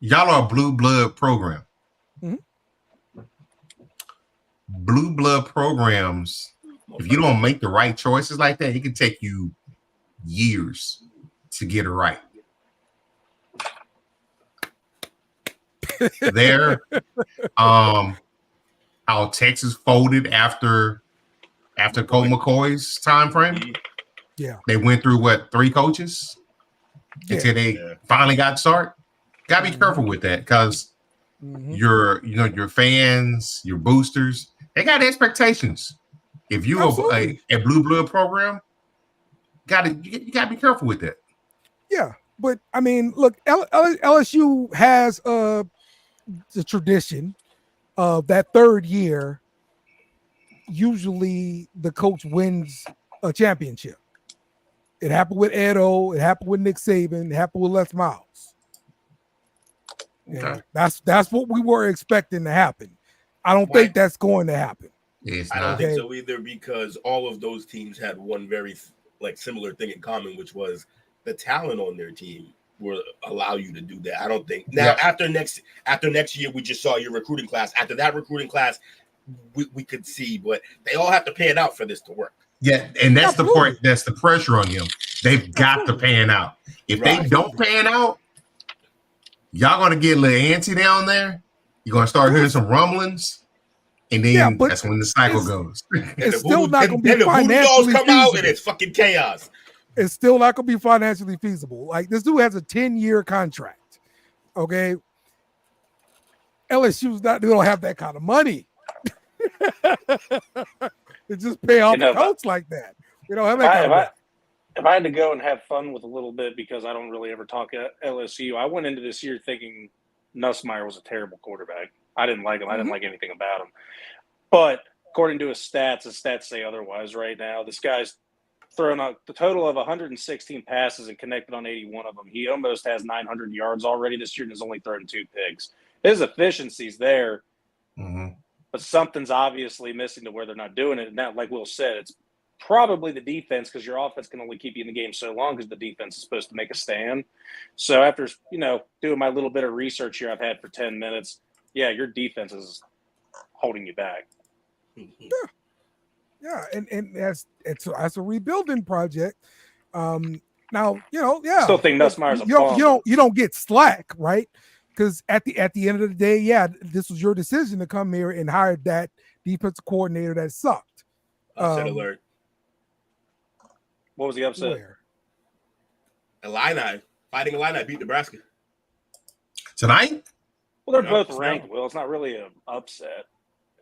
Y'all are a blue blood program. Mm-hmm. Blue blood programs, if you don't make the right choices like that, it can take you years to get it right. There, how Texas folded after Colt McCoy's time frame. Yeah, they went through 3 coaches until they finally got start. Gotta be careful with that, because your fans, your boosters, they got expectations. If you are a blue blood program, you gotta be careful with that. Yeah, but I mean, look, LSU has the tradition of that 3rd year. Usually, the coach wins a championship. It happened with Edo. It happened with Nick Saban. It happened with Les Miles. Okay. That's what we were expecting to happen. I don't think that's going to happen. I don't think so either, because all of those teams had one very similar thing in common, which was the talent on their team will allow you to do that. I don't think now after next year we just saw your recruiting class. After that recruiting class, we could see, but they all have to pan out for this to work. Yeah, and that's the part. That's the pressure on him. They've got to pan out. If they don't pan out, y'all gonna get a little antsy down there. You're gonna start hearing some rumblings, and then that's when the cycle goes. It's still not gonna be financially come out, and it's fucking chaos. It's still not gonna be financially feasible. Like, this dude has a 10-year contract. Okay, LSU's not. They don't have that kind of money. They just pay off the coach like that. We don't have that kind of money. If I had to go and have fun with a little bit, because I don't really ever talk at LSU, I went into this year thinking Nussmeier was a terrible quarterback. I didn't like him. I didn't like anything about him. But according to his stats say otherwise right now. This guy's thrown out the total of 116 passes and connected on 81 of them. He almost has 900 yards already this year and has only thrown 2 picks. His efficiency's there, but something's obviously missing to where they're not doing it. And that, like Will said, it's probably the defense, because your offense can only keep you in the game so long because the defense is supposed to make a stand. So after, doing my little bit of research here I've had for 10 minutes, your defense is holding you back. Yeah, and that's a rebuilding project. Now, Still think Nussmeier's a bum. You don't get slack, right? Because at the end of the day, this was your decision to come here and hire that defensive coordinator that sucked. Upset alert. What was the upset? Where? Fighting Illini beat Nebraska Tonight? Well, they're both ranked, Will. It's not really an upset.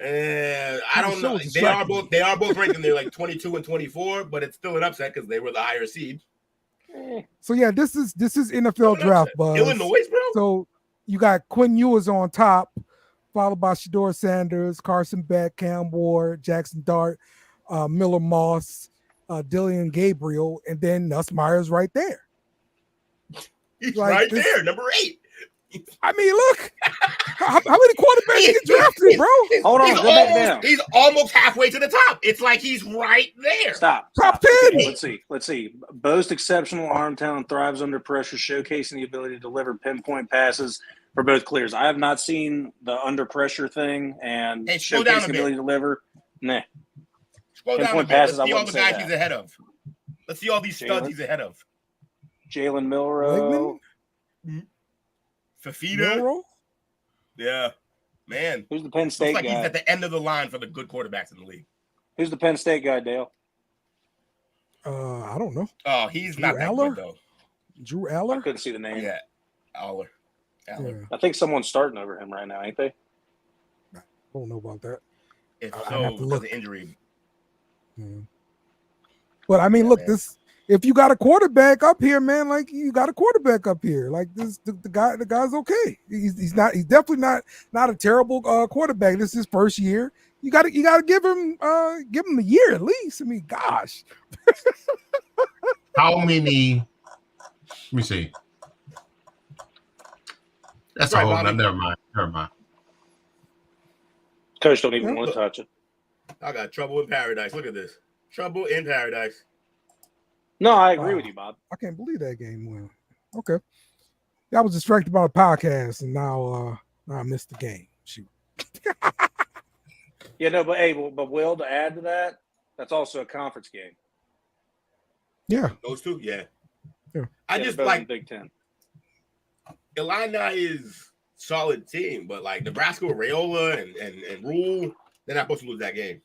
I don't know. Shows They are both ranked in there like 22 and 24, but it's still an upset because they were the higher seed. So yeah, this is NFL draft buzz. Illinois, bro. So you got Quinn Ewers on top, followed by Shador Sanders, Carson Beck, Cam Ward, Jackson Dart, Miller Moss, Dillian Gabriel, and then Nussmeier's right there. He's right there, number 8. I mean, look, how many quarterbacks get drafted, bro? Hold on, go back down. He's almost halfway to the top. It's like he's right there. Stop. Top 10. Okay, let's see. Boasts exceptional arm talent, thrives under pressure, showcasing the ability to deliver pinpoint passes for both clears. I have not seen the under pressure thing and showcasing the ability to deliver. Nah. Scroll down a bit. Let's see all the guys he's ahead of. Let's see all these studs he's ahead of. Jalen Milroe. Fafita. Yeah. Man. Who's the Penn State guy? Looks like he's at the end of the line for the good quarterbacks in the league. Who's the Penn State guy, Dale? I don't know. Oh, he's Drew not that Aller? good, though. Drew I Aller? couldn't see the name. Yeah. Aller. Yeah. I think someone's starting over him right now, ain't they? I don't know about that. If I so, have to because look. of injury. But I mean, Yeah, look, man. this. If you got a quarterback up here, man, like you got a quarterback up here, like this, the guy's okay. He's definitely not a terrible quarterback. This is his first year. You got to give him a year at least. I mean, gosh. How many? Let me see. That's Right, a whole. Bobby. Never mind. Coach don't even want to touch it. I got trouble in paradise. Look at this. Trouble in paradise. No, I agree with you, Bob. I can't believe that game went. Okay. I was distracted by the podcast, and now I missed the game. Shoot. Yeah, no, but Will, to add to that, that's also a conference game. Yeah. Those two? Yeah. Yeah. I Yeah, just they're both in like Big Ten. Illini is solid team, but like Nebraska with Raiola and Rule, they're not supposed to lose that game.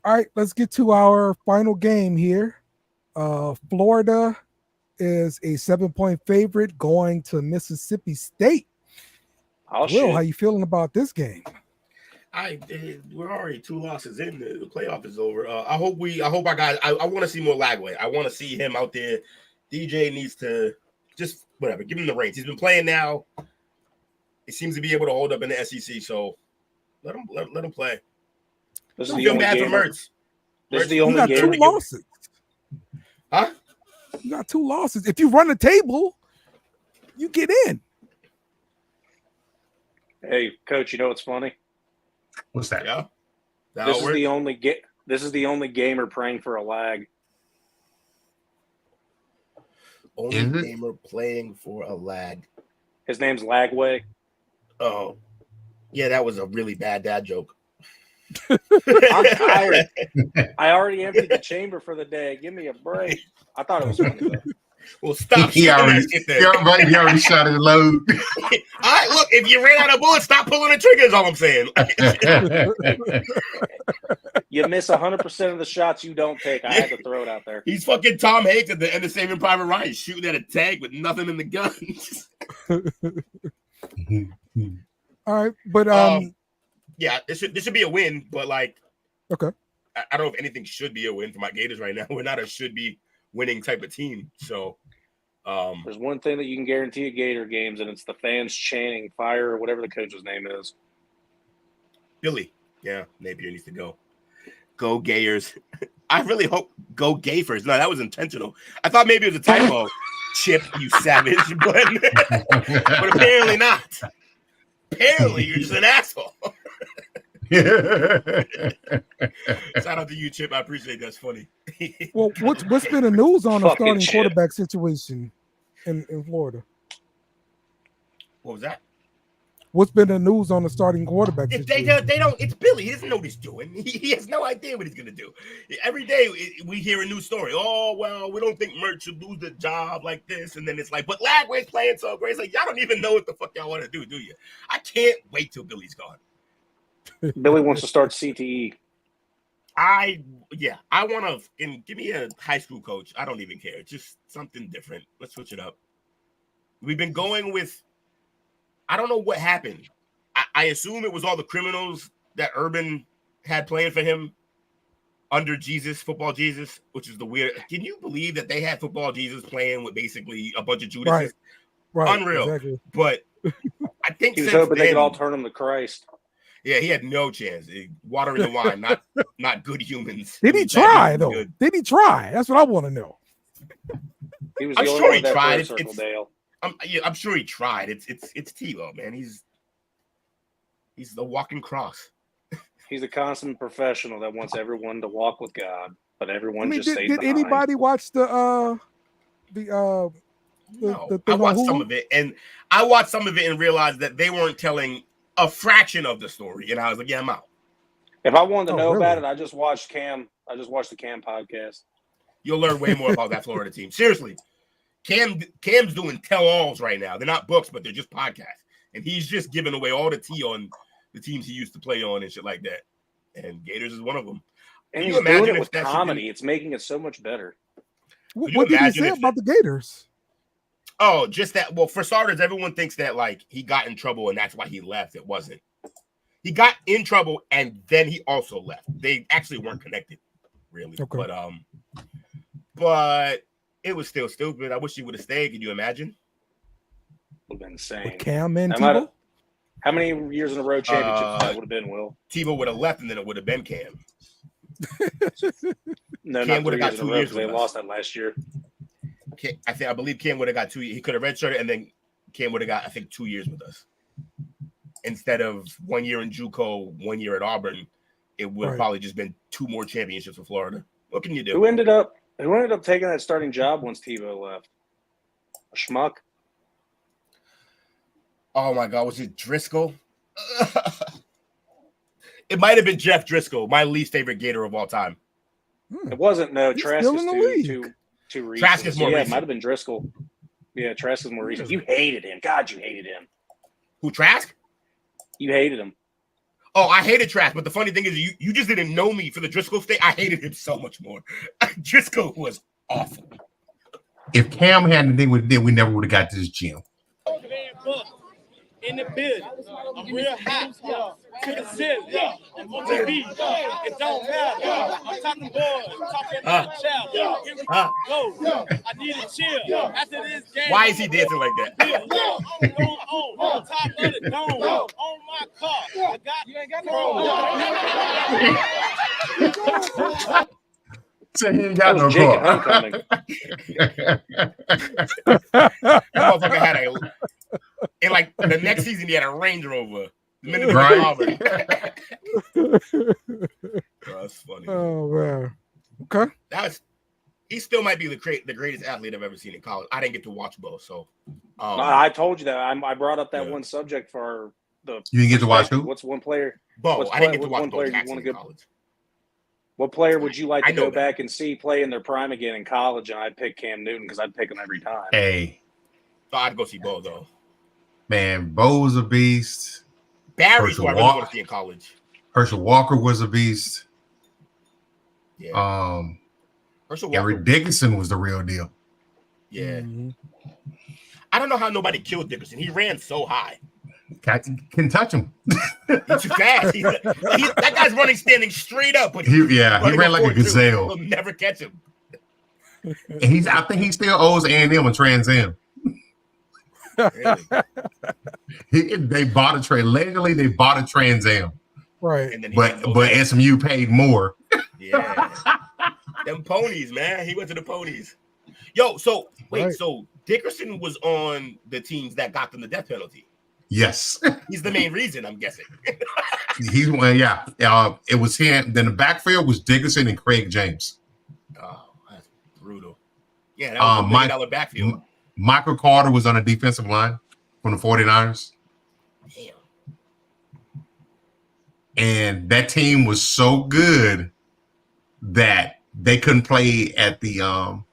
All right, let's get to our final game here. Florida is a 7-point favorite going to Mississippi State. Will, how you feeling about this game? We're already 2 losses in. The playoff is over. I hope our guys. I want to see more Lagway. I want to see him out there. DJ needs to just whatever. Give him the reins. He's been playing now. He seems to be able to hold up in the SEC. So let him play. This is Don't the feel only bad for game. Mertz. This is the You only got game. 2 losses. Huh? You got 2 losses. If you run the table, you get in. Hey, Coach, you know what's funny? What's that? Yeah. This is the only gamer praying for a lag. Only Is it? gamer playing for a lag. His name's Lagway. Oh, yeah, that was a really bad dad joke. I'm tired. I already emptied the chamber for the day. Give me a break. I thought it was funny though. Well, stop. He already shot his load. All right, look, if you ran out of bullets, stop pulling the triggers. All I'm saying. You miss 100% of the shots you don't take. I had to throw it out there. He's fucking Tom Hanks at the end of Saving Private Ryan, shooting at a tank with nothing in the gun. All right, but yeah, this should be a win, but like, okay, I don't know if anything should be a win for my Gators right now. We're not a should be winning type of team. So there's one thing that you can guarantee at Gator games, and it's the fans chanting fire or whatever the coach's name is. Billy, yeah, Napier needs to go. Go Gayers. I really hope go Gayfers. No, that was intentional. I thought maybe it was a typo. Chip, you savage, but apparently not. Apparently, you're just an asshole. Shout out to you, Chip. I appreciate that's funny. well, what's been the news on the Fucking starting shit. quarterback situation in Florida? What was that? What's been the news on the starting quarterback If situation? they don't, it's Billy. He doesn't know what he's doing. He has no idea what he's going to do. Every day we hear a new story. Oh, well, we don't think Mert should lose the job like this. And then it's like, but Lagway's playing so great. It's like, y'all don't even know what the fuck y'all want to do you? I can't wait till Billy's gone. Billy wants to start CTE. I want to give me a high school coach. I don't even care. Just something different. Let's switch it up. We've been going with, I don't know what happened. I assume it was all the criminals that Urban had playing for him under Jesus, football Jesus, which is the weird. Can you believe that they had football Jesus playing with basically a bunch of Judases? Right. Unreal. Exactly. But I think he was hoping they could all turn him to Christ. Yeah, he had no chance. Water in the wine, not good humans. Did he try though? Good. Did he try? That's what I want to know. He was I'm sure he tried. Dale. I'm sure he tried. It's Tebow, man. He's the walking cross. He's a consummate professional that wants everyone to walk with God, but everyone just stays did behind. Anybody watch the No, I watched some of it, and realized that they weren't telling a fraction of the story, and I was like, yeah, I'm out. If I wanted to know about it, I just watched Cam. I just watched the Cam podcast. You'll learn way more about that Florida team. Seriously, Cam's doing tell-alls right now. They're not books, but they're just podcasts, and he's just giving away all the tea on the teams he used to play on and shit like that. And Gators is one of them. And he's doing it with comedy. It's making it so much better. What did he say about the Gators? Oh, just that. Well, for starters, everyone thinks that like he got in trouble and that's why he left. It wasn't. He got in trouble and then he also left. They actually weren't connected, really. Okay. But it was still stupid. I wish he would have stayed. Can you imagine? Would have been insane. With Cam and Tebow? How many years in a row championships that would have been, Will? Tebow would have left and then it would have been Cam. No, Cam would have got 2 years. They lost that last year. I believe Cam would have got 2 years. He could have redshirted, and then Cam would have got, I think, 2 years with us. Instead of 1 year in JUCO, 1 year at Auburn, it would have probably just been 2 more championships for Florida. What can you do? Who ended up taking that starting job once Tebow left? A schmuck? Oh my God, was it Driscoll? It might have been Jeff Driscoll, my least favorite Gator of all time. It wasn't. No, Trask is too recent. Trask is more recent. It might have been Driscoll. Yeah, Trask is more recent. You hated him. God, you hated him. Who, Trask? You hated him. Oh, I hated Trask, but the funny thing is you just didn't know me for the Driscoll thing. I hated him so much more. Driscoll was awful. If Cam hadn't done what he did, we never would have got to this gym. In the building, I'm real hot, to the ceiling, I'm on TV, it don't matter, I'm talking boys, talking child, here we go, I need a chill, after this game. Why is he dancing like that? I'm going on top of the dome, on my car, I got, you ain't got no So he ain't got no car. That motherfucker had and like the next season, he had a Range Rover. Right. That's funny. Oh man. Okay. He still might be the greatest athlete I've ever seen in college. I didn't get to watch both, so I told you that. I brought up that one subject for the. You didn't get to watch who? What's one player? Bo. I didn't get to watch Bo Jackson in college. What player would you like to go back and see play in their prime again in college? And I'd pick Cam Newton because I'd pick him every time. Hey. So I'd go see Bo though. Man, Bo was a beast. Barry's who I really want to see in college. Herschel Walker was a beast. Yeah. Eric Dickinson was the real deal. Yeah. Mm-hmm. I don't know how nobody killed Dickinson. He ran so high. Can touch him. He's too fast. That guy's running standing straight up. But he ran like a gazelle. We'll never catch him. I think he still owes A&M a Trans Am. Really? They bought a trade. Allegedly, they bought a Trans Am. Right. But SMU paid more. Yeah. Them ponies, man. He went to the ponies. Yo, so wait, so Dickerson was on the teams that got them the death penalty. Yes. He's the main reason, I'm guessing. It was him. Then the backfield was Dickerson and Craig James. Oh, that's brutal. Yeah, that was a $1 million backfield. Michael Carter was on the defensive line from the 49ers. Damn. And that team was so good that they couldn't play at the on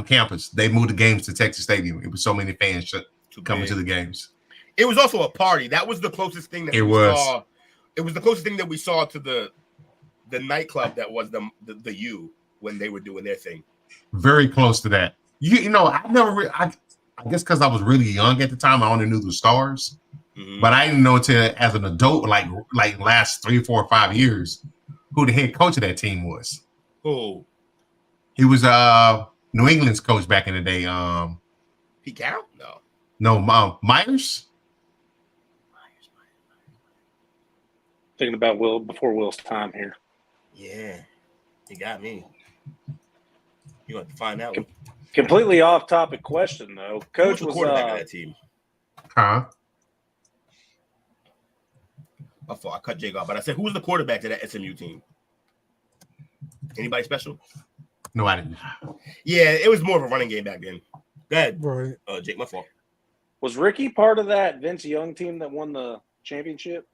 campus. They moved the games to Texas Stadium. It was so many fans coming to the games. It was also a party. That was the closest thing that saw. It was the closest thing that we saw to the nightclub that was the U when they were doing their thing. Very close to that. I never. I guess because I was really young at the time, I only knew the stars. But I didn't know till as an adult, like last 3, 4, or 5 years, who the head coach of that team was. Who? He was New England's coach back in the day. Pete Carroll? No, Myers. Thinking about Will before Will's time here. Yeah, you got me. You have to find out. Completely off-topic question though. Coach Who was was the quarterback of that team. Huh? I thought I cut Jake off, but I said, who was the quarterback to that SMU team? Anybody special? No, I didn't. Yeah, it was more of a running game back then. Go ahead, Right. Jake. My fault. Was Ricky part of that Vince Young team that won the championship?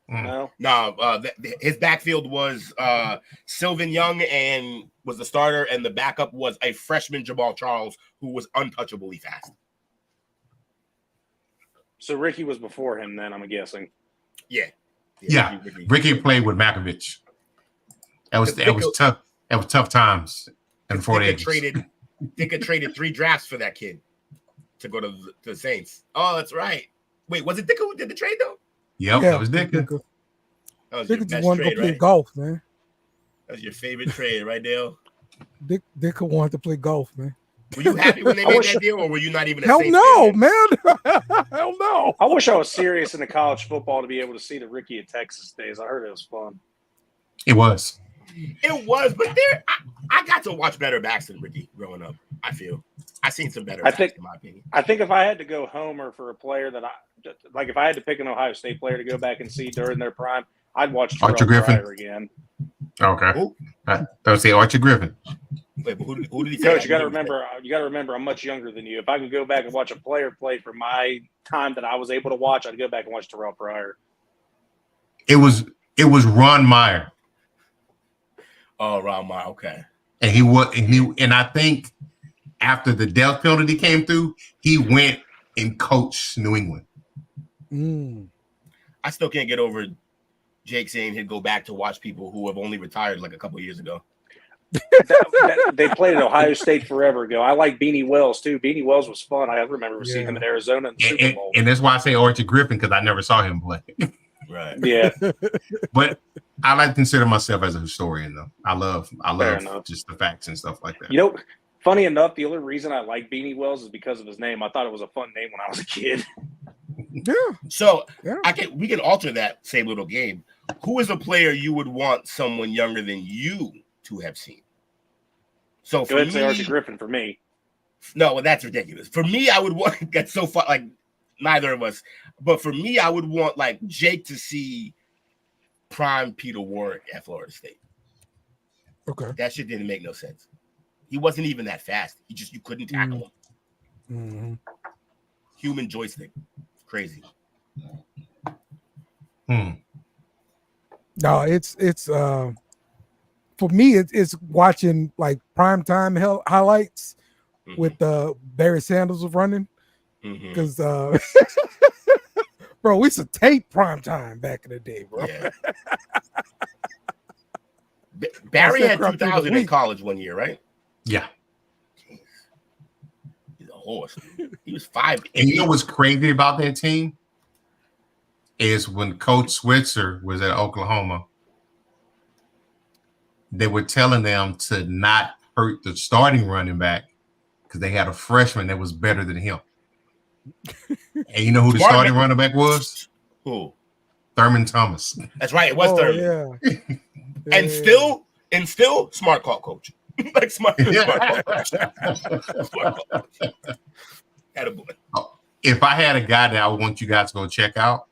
No. No, his backfield was Sylvan Young and was the starter, and the backup was a freshman Jamal Charles who was untouchably fast. So Ricky was before him then, I'm guessing. Yeah. Ricky played with Makovich. That was tough. That was tough times in the 40s. Ditka traded 3 drafts for that kid to go to the Saints. Oh, that's right. Wait, was it Ditka who did the trade though? Yep, Yeah, that was Ditka. That was your Ditka just best wanted to trade, go play right? golf, man. That was your favorite trade, right, Dale? Ditka wanted to play golf, man. Were you happy when they made that deal, or were you not even a Hell Saints no, fan? man. Hell no. I wish I was serious in the college football to be able to see the Ricky at Texas days. I heard it was fun. It was. It was, but I got to watch better backs than Ricky growing up. I feel I seen some better backs, in my opinion. I think if I had to go homer for a player that if I had to pick an Ohio State player to go back and see during their prime, I'd watch Archer Griffin Pryor again. Okay. Who? I would say Archer Griffin. Wait, but who did he say? Coach, you got to remember, I'm much younger than you. If I could go back and watch a player play for my time that I was able to watch, I'd go back and watch Terrell Pryor. It was Ron Meyer. Oh, Ron Meyer. Okay. And I think after the death penalty came through, he went and coached New England. I still can't get over Jake saying he'd go back to watch people who have only retired like a couple of years ago. They played at Ohio State forever ago. I like Beanie Wells too. Beanie Wells was fun. I remember seeing him in Arizona in the Super Bowl. And that's why I say Archie Griffin, because I never saw him play. Right. Yeah. But I like to consider myself as a historian, though. I love enough. just the facts and stuff like that. You know, funny enough, the only reason I like Beanie Wells is because of his name. I thought it was a fun name when I was a kid. Yeah. So we can alter that same little game. Who is a player you would want someone younger than you to have seen? So go ahead and say Archie Griffin for me. No, well, that's ridiculous. For me, I would want that's so fun. Like neither of us, but for me, I would want like Jake to see prime Peter Warrick at Florida State. Okay, that shit didn't make no sense. He wasn't even that fast. You couldn't tackle him. Mm-hmm. Human joystick, crazy. No, it's for me, it's watching like primetime highlights with Barry Sanders was running because bro, we used to tape primetime back in the day, bro. Yeah. Barry had 2,000 in college one year, right? Yeah. Jeez. He's a horse. He was 5'8". And you know what's crazy about that team is when Coach Switzer was at Oklahoma, they were telling them to not hurt the starting running back because they had a freshman that was better than him. And you know who the starting running back was? Who? Thurman Thomas. That's right. It was Thurman. Yeah. And still smart call coach. Like smart call coach. If I had a guy that I would want you guys to go check out,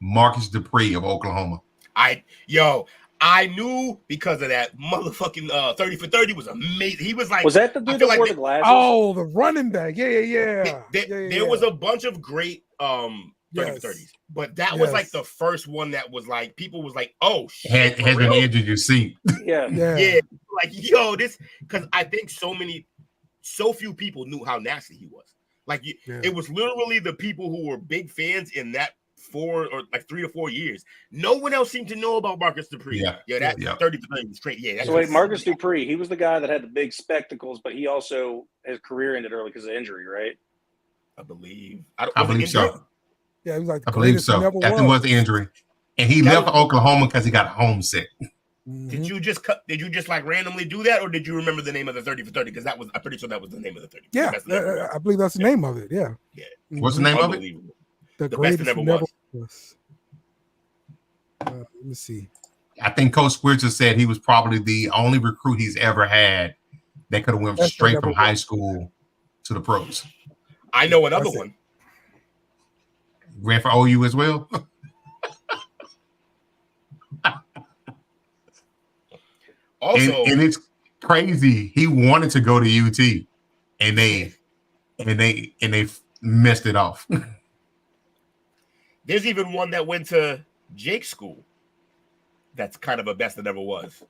Marcus Dupree of Oklahoma. I knew because of that motherfucking 30 for 30 was amazing. He was like, was that the dude that wore the glasses? Oh, the running back. Yeah. There was a bunch of great 30 for 30s, but that was like the first one that was like people was like, oh shit, has an edge of your seat. Yeah. Like this because I think so few people knew how nasty he was. Like it was literally the people who were big fans in that 4 or like 3 to 4 years. No one else seemed to know about Marcus Dupree. That 30 for 30 was straight. Yeah. So wait, Marcus Dupree, he was the guy that had the big spectacles, but he also his career ended early because of injury, right? I believe. I believe so. Yeah, he was like the I believe greatest he so. never I think it was the injury, and he left Oklahoma because he got homesick. Did you just like randomly do that, or did you remember the name of the 30 for 30? Because I'm pretty sure that was the name of the 30. Yeah, I believe that's the name of it. Yeah. Yeah. What's the name of it? The best greatest that he never never was. was. Let me see. I think Coach Switzer said he was probably the only recruit he's ever had that could have went Best that straight never from high was. school to the pros. I know another That's it. one. Ran for OU as well. Also, and it's crazy. He wanted to go to UT, and they messed it off. There's even one that went to Jake's school. That's kind of a best that ever was,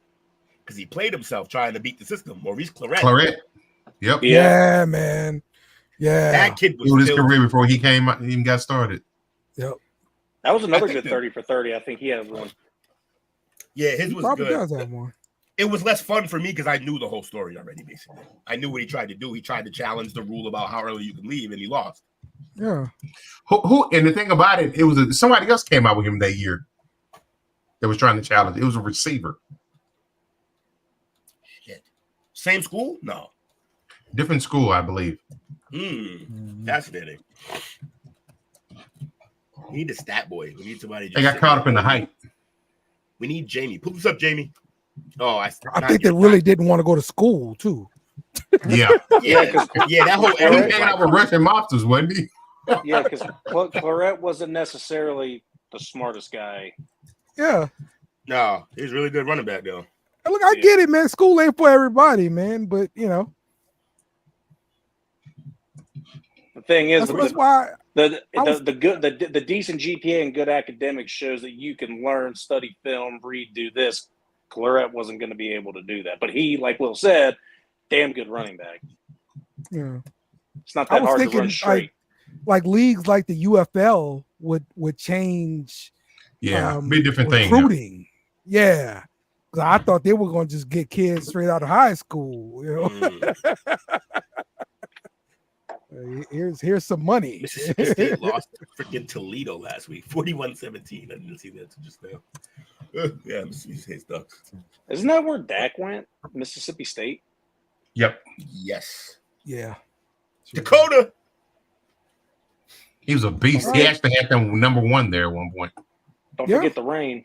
because he played himself trying to beat the system. Maurice Claret. Yep. Yeah, man. Yeah. That kid was his career before he came out, even got started. Yep. That was another good 30 for 30. I think he had one. Yeah, his He was probably good. does have one. It was less fun for me because I knew the whole story already. Basically, I knew what he tried to do. He tried to challenge the rule about how early you can leave, and he lost. Yeah. Who? And the thing about it, it was somebody else came out with him that year that was trying to challenge. It was a receiver. Shit. Same school? No. Different school, I believe. Fascinating. We need a stat boy. We need somebody. They got caught up in the hype. We need Jamie. Pull this up, Jamie. Oh, I think they really didn't want to go to school too. Yeah. That whole he hanging out with Russian mobsters, wasn't he? Yeah, because Claret wasn't necessarily the smartest guy. Yeah. No, he's really good running back though. And look, I get it, man. School ain't for everybody, man. But you know, the thing is, that's why the decent GPA and good academics shows that you can learn, study film, read, do this. Claret wasn't going to be able to do that, but he, like Will said, damn good running back. Yeah, it's not that hard to run straight. Like leagues like the UFL would change. Yeah, be a different recruiting. Yeah, because I thought they were going to just get kids straight out of high school. You know, here's some money. Mississippi State lost to freaking Toledo last week, 41-17. I didn't see that just now. Yeah, Mississippi State sucks. Isn't that where Dak went? Mississippi State. Yep. Yes. Yeah. Dakota. He was a beast. Right. He actually had them number one there at one point. Don't forget the rain.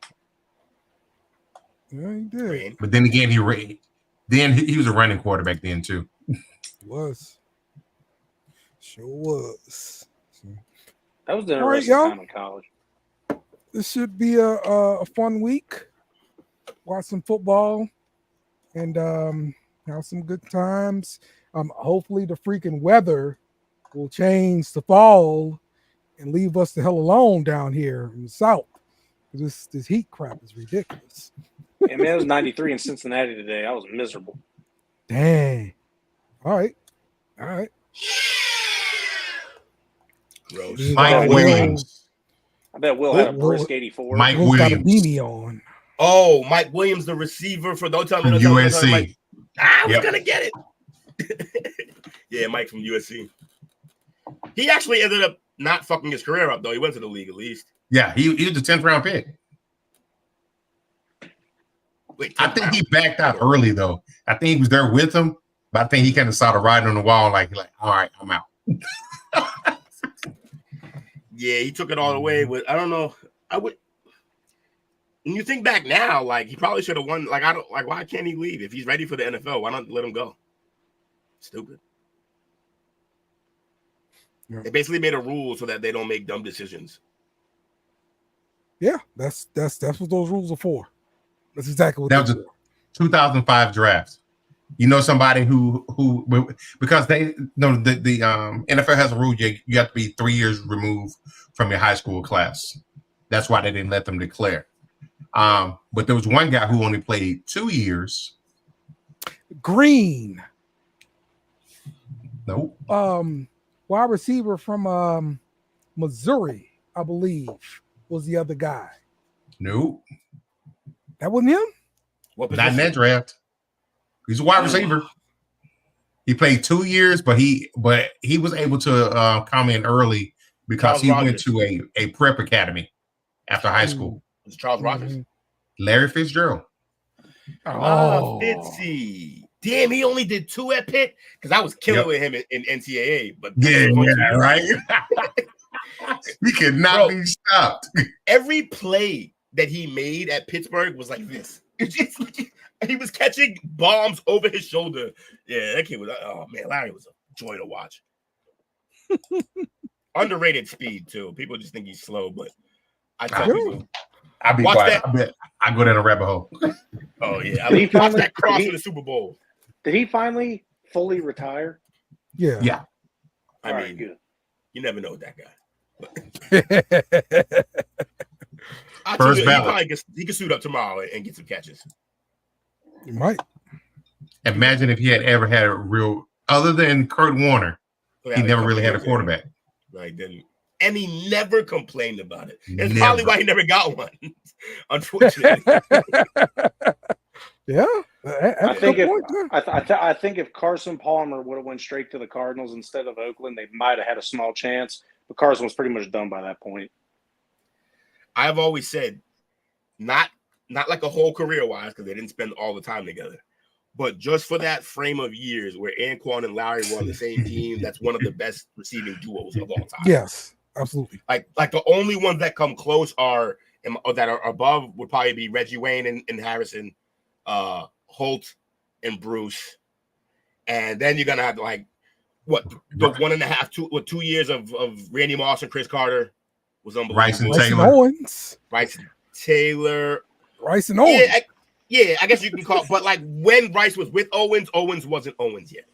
Yeah, he did. But then again, he was a running quarterback then too. He was. Sure was. That was the interesting time in college. This should be a fun week. Watch some football and have some good times. Hopefully the freaking weather will change to fall and leave us the hell alone down here in the South. This heat crap is ridiculous. Yeah, man, it was 93 in Cincinnati today. I was miserable. Dang. All right. Gross. Mike Williams. I bet Will had a brisk 84. Mike Will's Williams. got a beanie on. Oh, Mike Williams, the receiver for don't tell me USC. I was gonna get it. Yeah, Mike from USC. He actually ended up not fucking his career up though. He went to the league at least. Yeah, he was the 10th round pick. Wait, I think he backed out early though. I think he was there with him, but I think he kind of saw the writing on the wall, like, all right, I'm out. Yeah, he took it all away with. I don't know. I would. When you think back now, like he probably should have won. Like I don't like. Why can't he leave if he's ready for the NFL? Why not let him go? Stupid. Yeah. They basically made a rule so that they don't make dumb decisions. Yeah, that's what those rules are for. That's exactly what that was a 2005 draft. You know somebody who because they know the NFL has a rule you have to be 3 years removed from your high school class. That's why they didn't let them declare. But there was one guy who only played 2 years. Green. Nope. Wide receiver from Missouri, I believe, was the other guy. Nope. That wasn't him? Not in that draft. He's a wide receiver. He played 2 years, but he was able to come in early because Charles he went Rogers. to a prep academy after high school. It's Charles Rogers. Larry Fitzgerald. Fitzy. Damn, he only did 2 at Pitt because I was killing with him in NCAA. But right. He could not be stopped. Every play that he made at Pittsburgh was like this. He was catching bombs over his shoulder. Yeah, that kid was. Oh man, Larry was a joy to watch. Underrated speed too. People just think he's slow, but I tell people. I'll be quiet. I go down a rabbit hole. Oh yeah, I mean, watch that cross in the Super Bowl. Did he finally fully retire? Yeah. Yeah. I mean, good. You never know with that guy. First ballot. He could suit up tomorrow and get some catches. You might. Imagine if he had ever had a real, other than Kurt Warner, he never really had a quarterback. Right, didn't. And he never complained about it. It's probably why he never got one, unfortunately. Yeah. I think if Carson Palmer would have went straight to the Cardinals instead of Oakland, they might have had a small chance. But Carson was pretty much done by that point. I've always said, not like a whole career-wise, because they didn't spend all the time together, but just for that frame of years where Anquan and Larry were on the same team, that's one of the best receiving duos of all time. Yes, absolutely. Like the only ones that come close or that are above would probably be Reggie Wayne and Harrison, Holt and Bruce, and then you're gonna have like the 2 years of Randy Moss and Chris Carter was unbelievable. Rice and Taylor. Rice and Owens. Yeah, I guess you can call. But like when Rice was with Owens, Owens wasn't Owens yet.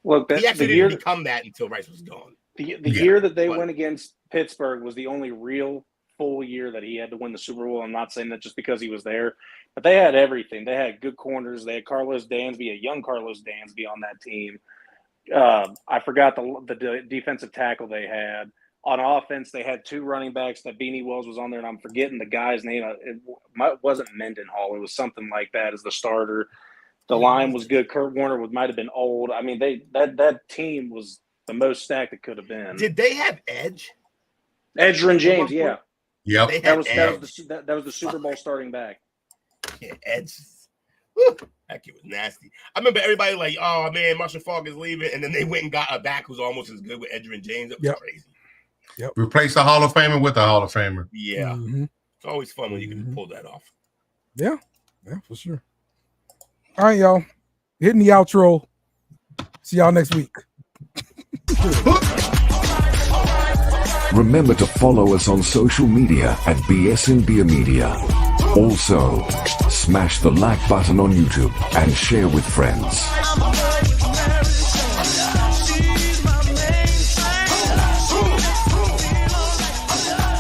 Look, he actually didn't become that until Rice was gone. The year that they went against Pittsburgh was the only real full year that he had to win the Super Bowl. I'm not saying that just because he was there, but they had everything. They had good corners. They had Carlos Dansby, a young Carlos Dansby on that team. I forgot the defensive tackle they had. On offense, they had 2 running backs. That Beanie Wells was on there, and I'm forgetting the guy's name. It wasn't Mendenhall. It was something like that as the starter. The line was good. Kurt Warner might have been old. I mean, that team was the most stacked it could have been. Did they have Edge? Edgerrin James, yeah. Yep. That was the Super Bowl starting back. Yeah, Edge. Whew, that kid was nasty. I remember everybody like, oh man, Marshall Faulk is leaving, and then they went and got a back who's almost as good with Edgerrin James. It was crazy. Yep. Replace a Hall of Famer with a Hall of Famer. Yeah. It's always fun when you can pull that off. Yeah, for sure. All right, y'all. Hitting the outro. See y'all next week. Remember to follow us on social media at BSN Beer Media. Also, smash the like button on YouTube and share with friends.